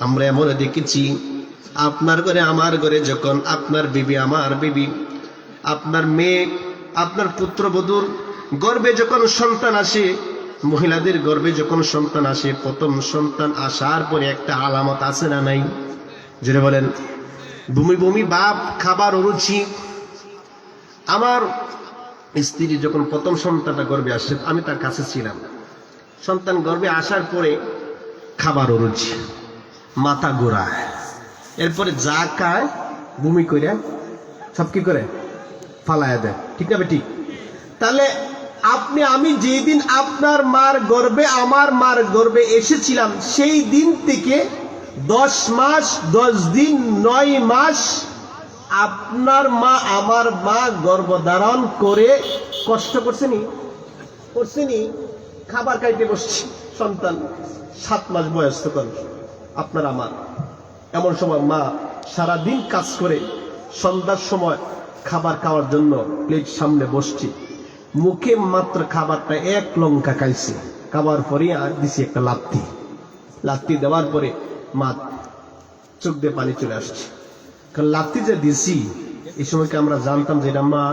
আমরা এমন দেখেছি, আপনার ঘরে আমার ঘরে যখন আপনার বিবি আমার বিবি, আপনার মেয়ে আপনার পুত্রবধূর গর্ভে যখন সন্তান আসে, মহিলাদের গর্ভে যখন সন্তান আসে, প্রথম সন্তান আসার পরে একটা আলামত আছে না নাই? যেটা বলেন, বমি বমি ভাব, খাবার অরুচি। আমার স্ত্রী যখন প্রথম সন্তানটা গর্ভে আসে, আমি তার কাছে ছিলাম। সন্তান গর্ভে আসার পরে খাবার অরুচি, মাথা ঘোরায়, এরপরে যা খায় বমি করে সব কি করে ফালায় দেয়। ঠিক না বেটি? তাহলে আমি যেদিন আপনার মার গর্ভে আমার মার গর্ভে এসেছিলাম, সেই দিন থেকে 10 মাস 10 দিন 9 মাস আপনার মা আমার মা গর্ভধারণ করে কষ্ট করছেনি। খাবার খাইতে বসছি, সন্তান 7 মাস বয়স তখন আপনার আমার। এমন সময় মা সারাদিন কাজ করে সন্ধ্যার সময় খাবার খাওয়ার জন্য প্লেট সামনে বসছি, মুখে মাত্র খাবারটা 1 লঙ্কা খাইছি। খাবার পরে আর দিছি একটা লাত্তি দেওয়ার পরে মা চোখ দিয়ে পানি চলে আসছে। কারণ লাত্তি যে দিছি, এই সময়কে আমরা জানতাম যে এটা মা,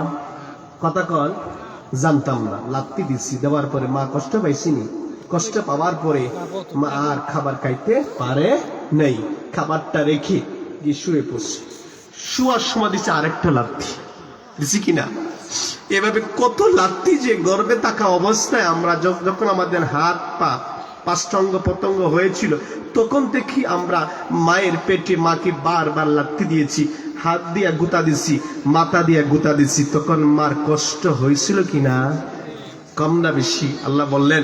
কথা কল জানতাম না। লাত্তি দিছি, দেওয়ার পরে মা কষ্ট পাইছিনি। কষ্ট পাওয়ার পরে মা আর খাবার খাইতে পারে নেই, খাবারটা রেখে গিয়ে শুয়ে পড়ছে। শুয়ার সময় দিচ্ছে আরেকটা লাত্তি দিছি কিনা। এভাবে কত লাত্তি যে গর্ভে থাকা অবস্থায় আমরা যখন আমাদের হাত পা 5টা অঙ্গ প্রত্যঙ্গ হয়েছিল, তখন দেখি আমরা মায়ের পেটে মাকে বারবার লাত্তি দিয়েছি, হাত দিয়া গুতা দিছি, মাথা দিয়া গুতা দিছি। তখন মার কষ্ট হয়েছিল কিনা? কম না বেশি? আল্লাহ বললেন,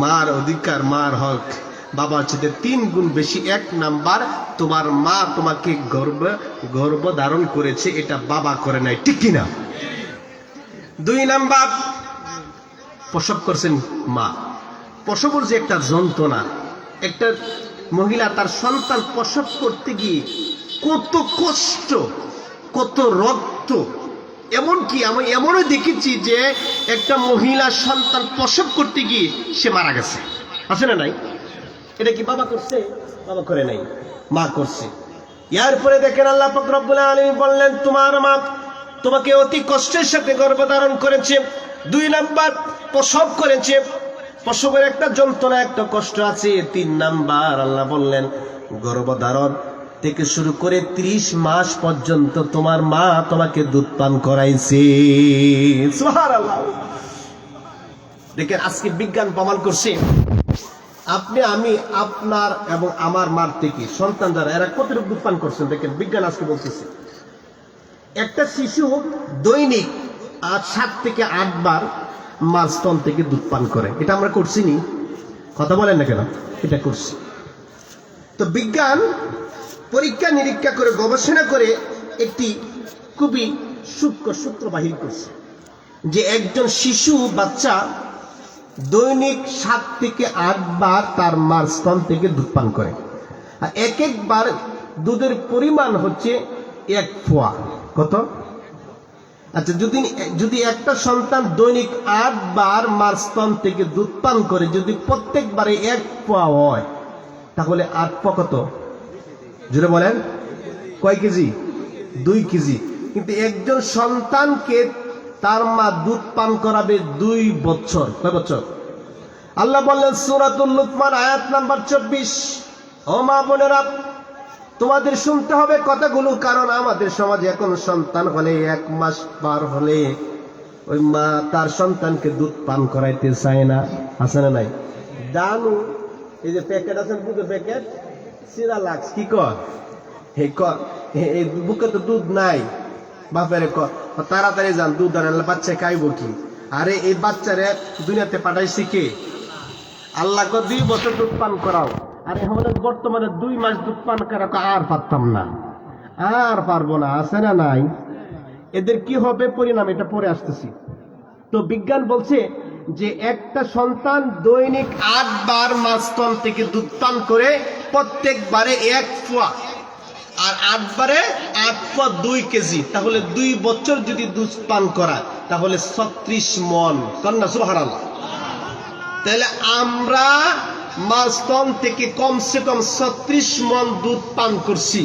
মার অধিকার, মার হক বাবার চেয়ে 3 গুণ বেশি। 1 নাম্বার, তোমার মা তোমাকে গর্ভ ধারণ করেছে, এটা বাবা করে নাই। ঠিক কিনা? 2 নাম্বার, প্রসব করছেন মা। প্রসবের যে একটা যন্ত্রণা, একটা মহিলা তার সন্তান প্রসব করতে গিয়ে কত কষ্ট, কত রক্ত। এমনকি আমি এমনও দেখেছি যে একটা মহিলা সন্তান প্রসব করতে গিয়ে সে মারা গেছে। আছে না নাই? এটা কি বাবা করছে? বাবা করে নাই, মা করছে। এরপরে দেখেন আল্লাহ পাক রব্বুল আলামিন বললেন, তোমার মা তোমাকে অতি কষ্টের সাথে গর্ভধারণ করেছে। 2 নাম্বার, প্রসব করেছে। প্রসবের একটা যন্ত্রণা, একটা কষ্ট আছে। 3 নাম্বার, আল্লাহ বললেন, গর্ভধারণ থেকে শুরু করে 30 মাস পর্যন্ত তোমার মা তোমাকে দুধ পান করাইছে। সুবহানাল্লাহ। দেখেন, আজকে বিজ্ঞান প্রমাণ করছে, আমি আপনার এবং আমার মার থেকে সন্তান যারা, এরা কতটুকু দুধ পান করছেন। দেখেন, বিজ্ঞান আজকে বলতেছে, একটা শিশু দৈনিক 7 থেকে 8 বার মার স্তন থেকে দুধ পান করে। এটা আমরা করছি নি? কথা বলেন না কেন? এটা করছি। তো বিজ্ঞান পরীক্ষা নিরীক্ষা করে গবেষণা করে একটি খুবই সূত্র বাহির করছে যে একজন শিশু বাচ্চা দৈনিক 7 থেকে 8 বার তার মার স্তন থেকে দুধ পান করে। আর একবার দুধের পরিমাণ হচ্ছে 1 পোয়া। কত? আচ্ছা, যদি একটা সন্তান দৈনিক 8 বার মার স্তন থেকে দুধ পান করে, যদি প্রত্যেকবারে 1 পোয়া হয়, তাহলে 8 পোয়া কত? জোরে বলেন, কয় কেজি? 2 কেজি। কিন্তু একজন সন্তানকে তার মা দুধ পান করাবে 2 বছর। কয় বছর? আল্লাহ বললেন সূরাতুল লুকমান আয়াত নাম্বার 24, ও মা বোনেরা, তোমাদের শুনতে হবে কথাগুলো, কারণ আমাদের সমাজে এখন সন্তান হলে 1 মাস পার হলে ওই মা তার সন্তানকে দুধ পান করাইতে চায় না। আছে না নাই? দানু, এই যে প্যাকেট আছে, দুধের প্যাকেট, সিরা লাক্স, কি কর এই বুকে তো দুধ নাই, বাপেরে কর তাড়াতাড়ি যান দুধ আনলে বাচ্চা খাইব কি? আরে এই বাচ্চারে দুনিয়াতে পাঠাইছি কে? আল্লাহ। 2 বছর দুধ পান করাও, আর এখন বর্তমানে 2 মাস দুধ পান করা আর পারতাম না। আর পারবো না, আছে না নাই, এদের কি হবে পরিণাম, এটা পরে আসতেছি। তো বিজ্ঞান বলছে যে একটা সন্তান দৈনিক 8 বার মাস্তন থেকে দুধ পান করে, প্রত্যেকবারে 1 পোয়া, আর 8 বারে 8 পোয়া 2 কেজি, তাহলে 2 বছর যদি দুধ পান করা তাহলে 36 মন। কন্যা সুবহানাল্লাহ। তাহলে আমরা মাস্তন থেকে কমসে কম 36 মন দুধ পান করছি।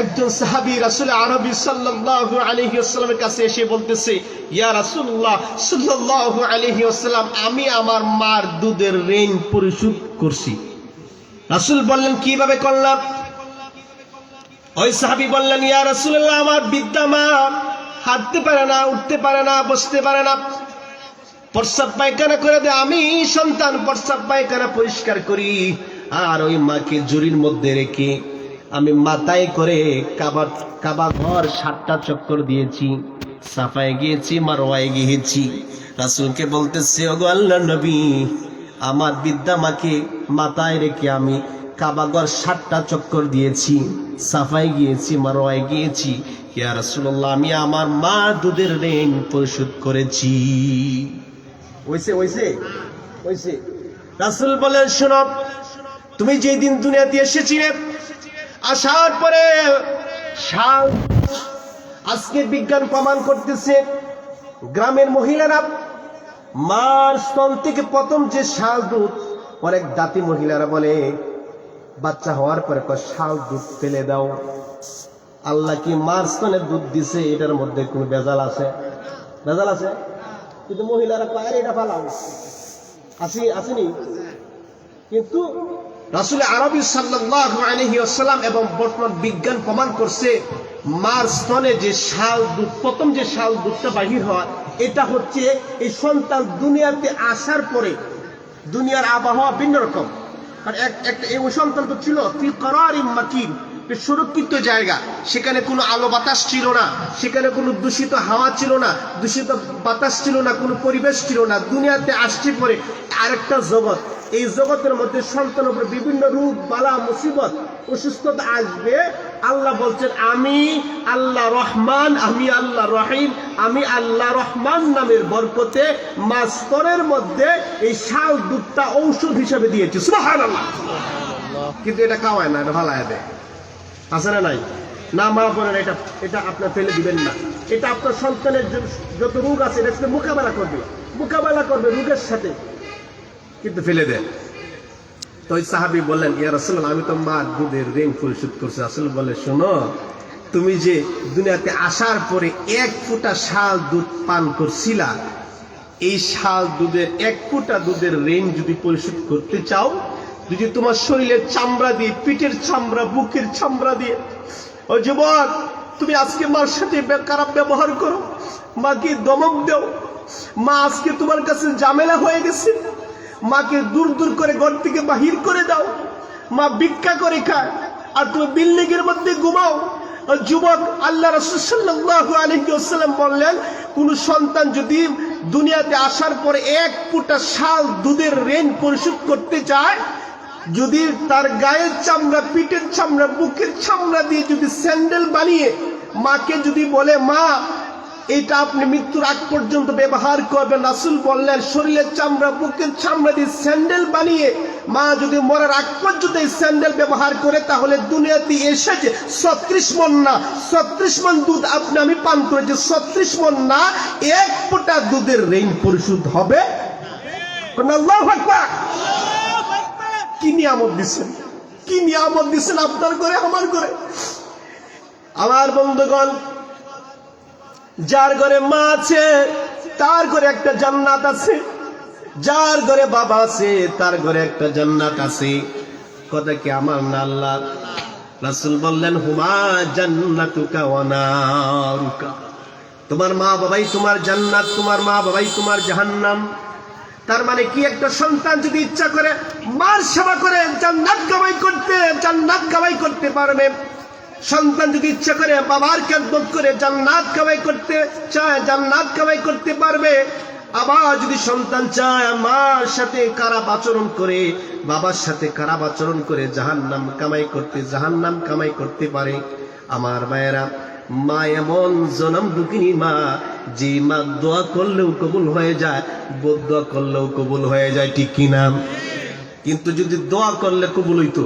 একজন সাহাবী রাসূল আরবি সাল্লাল্লাহু আলাইহি ওয়াসাল্লামের কাছে এসে বলতেছে, ইয়া রাসূলুল্লাহ সাল্লাল্লাহু আলাইহি ওয়াসাল্লাম, আমি আমার মার দুধের ঋণ পরিশোধ করছি। রাসূল বললেন, কিভাবে করলাম? ওই সাহাবী বললেন, ইয়া রাসূলুল্লাহ, আমার বৃদ্ধা মা হাঁটতে পারে না, উঠতে পারে না, বসতে পারে না, প্রস্রাব পায়খানা করে দেয়, আমি সন্তান প্রস্রাব পায়খানা পরিষ্কার করি, আর ওই মাকে ঝুড়ির মধ্যে রেখে আমি মাথায় করে কাবা ঘর 7টা চক্কর দিয়েছি, সাফায় গিয়েছি, মারওয়ায় গিয়েছি। রাসূলকে বলতেছে, ওগো আল্লাহর নবী, আমার বৃদ্ধা মাকে মাথায় রেখে আমি কাবা ঘর 7টা চক্কর দিয়েছি, সাফায় গিয়েছি, মারওয়ায় গিয়েছি। ইয়া রাসূলুল্লাহ, আমি আমার মা দুধের ঋণ পরিশোধ করেছি। ওইছে। রাসূল বলেন, শোনো, তুমি যেই দিন দুনিয়াতে এসেছিলে, আসার পরে আজকে বিজ্ঞান প্রমাণ করতেছে, গ্রামের মহিলারা মার স্তন থেকে প্রথম যে শাল দুধ, অনেক দাঁতি মহিলারা বলে বাচ্চা হওয়ার পরে শাল দুধ ফেলে দাও। আল্লাহ কি মার স্তনে দুধ দিছে, এটার মধ্যে কোন ভেজাল আছে? ভেজাল আছে, কিন্তু মহিলারা কয় এটা ফালাও, আসেনি। কিন্তু রাসূল আরবি সাল্লাল্লাহু আলাইহি ওয়াসাল্লাম এবং বর্তমান বিজ্ঞান প্রমাণ করছে, মার স্তনে যে শাল দুধ, প্রথম যে শাল দুধটা বাহির হয়, এটা হচ্ছে এই সন্তান দুনিয়াতে আসার পরে দুনিয়ার আবহাওয়া ভিন্ন রকম। কারণ একটা এই সন্তান তো ছিল ফি করারিম মাকিন, সুরক্ষিত জায়গা, সেখানে কোনো আলো বাতাস ছিল না, সেখানে কোনো দূষিত হাওয়া ছিল না, দূষিত বাতাস ছিল না, কোনো পরিবেশ ছিল না। দুনিয়াতে আসছে পরে আরেকটা জগৎ, এই জগতের মধ্যে সন্তানের উপরে বিভিন্ন রূপ, বালা, মুসিবত, অসুস্থতা আসবে। আল্লাহ বলছেন, আমি আল্লাহ রহমান, আমি আল্লাহ রহিম, আমি আল্লাহ রহমান নামের বরকতে মাস্তরের মধ্যে এই শাল দুধটা ঔষধ হিসেবে দিয়েছি। সুবহানাল্লাহ। কিন্তু এটা খাওয়ায় না, এটা ভালায় দেয়, আছে না নাই? না মা বলেন, এটা আপনার ফেলে দিবেন না। এটা আপনার সন্তানের যত রোগ আছে এটা সাথে মোকাবেলা করবে রোগের সাথে, কিন্তু ফেলে দেন। তো ওই সাহাবী বললেন, ইয়া রাসূলুল্লাহ, আমি তো মার দুধের ঋণ পরিশোধ করছি। রাসূল বলে, শোনো, তুমি যে দুনিয়াতে আসার পরে 1 ফোঁটা শাল দুধ পান করছিলা, এই শাল দুধের 1 ফোঁটা দুধের ঋণ যদি পরিশোধ করতে চাও, যদি তোমার শরীরের চামড়া দিয়ে, পিঠের চামড়া, বুকের চামড়া দিয়ে, ও যুবক, তুমি আজকে মার সাথে খারাপ ব্যবহার করো, মাকে দমক দাও, মা আজকে তোমার কাছে ঝামেলা হয়ে গেছে, মাকে দূর করে ঘর থেকে বাহির করে দাও, মা ভিক্ষা করে খায়, আর তুমি বিল্ডিং এর মধ্যে ঘুমাও। যুবক, আল্লাহ রাসূল সাল্লাল্লাহু আলাইহি ওয়াসাল্লাম বললেন, কোন সন্তান যদি দুনিয়াতে আসার পরে 1 ফোঁটা শাল দুধের ঋণ পরিশোধ করতে চায়, যদি তার গায়ের চামড়া, পিঠের চামড়া, বুকের চামড়া দিয়ে যদি স্যান্ডেল বানিয়ে মাকে যদি বলে, মা এটা আপনি মৃত্যুর আগ পর্যন্ত ব্যবহার করবেন, রাসূল বললেন, শরীরের চামড়া, বুকের চামড়া দিয়ে স্যান্ডেল বানিয়ে মা যদি মরার আগ পর্যন্ত এই স্যান্ডেল ব্যবহার করে, তাহলে দুনিয়াতে এসে যে 36 মণ না, 36 মণ দুধ আপনি আমি পান করেছি, 36 মণ না, 1 ফোঁটা দুধের ঋণ পরিশোধ হবে। আল্লাহু আকবার। কি নিয়ামত দিচ্ছেন আপনার ঘরে, আমার ঘরে। আমার বন্ধুগণ, যার ঘরে মা আছে তার ঘরে একটা জান্নাত আছে, যার ঘরে বাবা আছে তার ঘরে একটা জান্নাত আছে। কথা কি আমার না আল্লাহ? রাসূল বললেন, হুমা জান্নাতুকা ওয়া নারুকা, তোমার মা বাবাই তোমার জান্নাত, তোমার মা বাবাই তোমার জাহান্নাম। তার মানে কি, একটা সন্তান যদি ইচ্ছা করে মার সেবা করে জান্নাত কামাই করতে পারবে, সন্তান যদি ইচ্ছা করে বাবার খেদমত করে জান্নাত কামাই করতে চায়, জান্নাত কামাই করতে পারবে। আবার যদি সন্তান চায় মার সাথে খারাপ আচরণ করে, বাবার সাথে খারাপ আচরণ করে জাহান্নাম কামাই করতে পারে। আমার মায়েরা, মা এমন জনম দুঃখিনী মা, যে মা দোয়া করলেও কবুল হয়ে যায়, বদদোয়া করলেও কবুল হয়ে যায়, ঠিক কিনা? কিন্তু যদি দোয়া করলে কবুল হইতো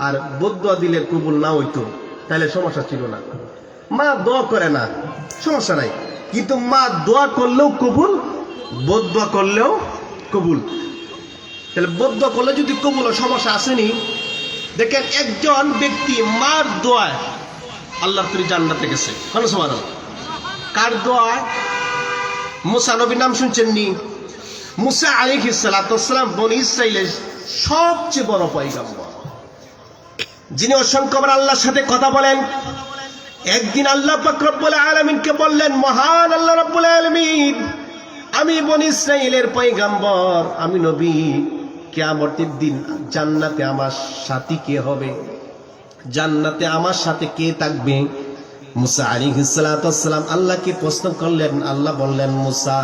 আর বদদোয়া দিলে কবুল না হইতো, তাহলে সমস্যা ছিল না। মা দোয়া করে না, সমস্যা নাই, কিন্তু মা দোয়া করলেও কবুল, বদদোয়া করলেও কবুল। তাহলে বদদোয়া করলে যদি কবুল, সমস্যা আসেনি? দেখেন, একজন ব্যক্তি মার দোয়ায় আল্লাহর তৈরি জান্নাতে গেছে। সুবহানাল্লাহ। কার দোয়ায়? মুসা নবীর নাম শুনছেননি? মুসা আলাইহিস সালাতু ওয়াস সালাম বনী ইসরাইলের সবচেয়ে বড় পয়গম্বর, যিনি অসংখ্যবার আল্লাহর সাথে কথা বলেন। একদিন আল্লাহ পাক রব্বুল আলামিনকে বললেন, মহান আল্লাহ রব্বুল আলামিন, আমি বনী ইসরাইলের পয়গম্বর, আমি নবী, কিয়ামতের দিন জান্নাতে আমার সাথী কে হবে? জান্নাতে আমার সাথে কে থাকবে? মুসা আলাইহিস সালাতু ওয়াস সালাম আল্লাহকে প্রশ্ন করলেন। আল্লাহ বললেন, মুসা,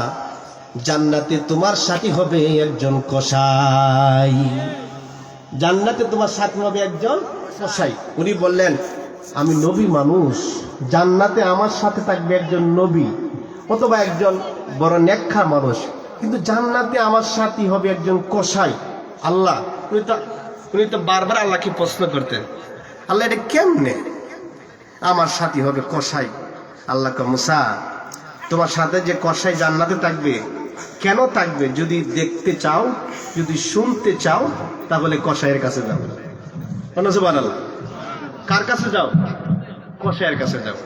জান্নাতে তোমার সাথী হবে একজন কসাই। জান্নাতে তোমার সাথী হবে একজন কসাই। উনি বললেন, আমি নবী মানুষ, জান্নাতে আমার সাথে থাকবে একজন নবী অথবা একজন বড় নেককার মানুষ, কিন্তু জান্নাতে আমার সাথী হবে একজন কসাই। আল্লাহ, উনি তো বারবার আল্লাহকে প্রশ্ন করতেন, আল্লাহ এটা কেমনে আমার সাথী হবে কসাই? আল্লাহ কয়, মুসা, তোমার সাথে যে কসাই জান্নাতে থাকবে, কেন থাকবে? যদি দেখতে চাও, যদি শুনতে চাও, তাহলে কসাইয়ের কাছে যাও। সুবহানাল্লাহ। কার কাছে যাও? কসাইয়ের কাছে যাও।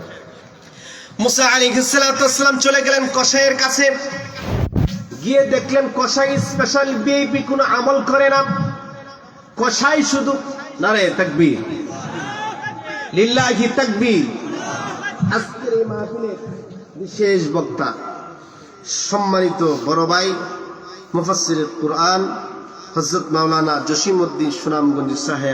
মুসা আলাইহিস সালাতু ওয়াস সালাম চলে গেলেন কসাইয়ের কাছে। গিয়ে দেখলেন কসাই স্পেশাল ভিআইপি কোনো আমল করে না। কসাই শুধু নারে তাকবীর, লিল্লাহি তাকবীর। আজকের এই মাহফিলের বিশেষ বক্তা, সম্মানিত বড় ভাই, মুফাসসিরে কুরআন হযরত মাওলানা জসিমউদ্দিন সুনামগঞ্জি সাহেব।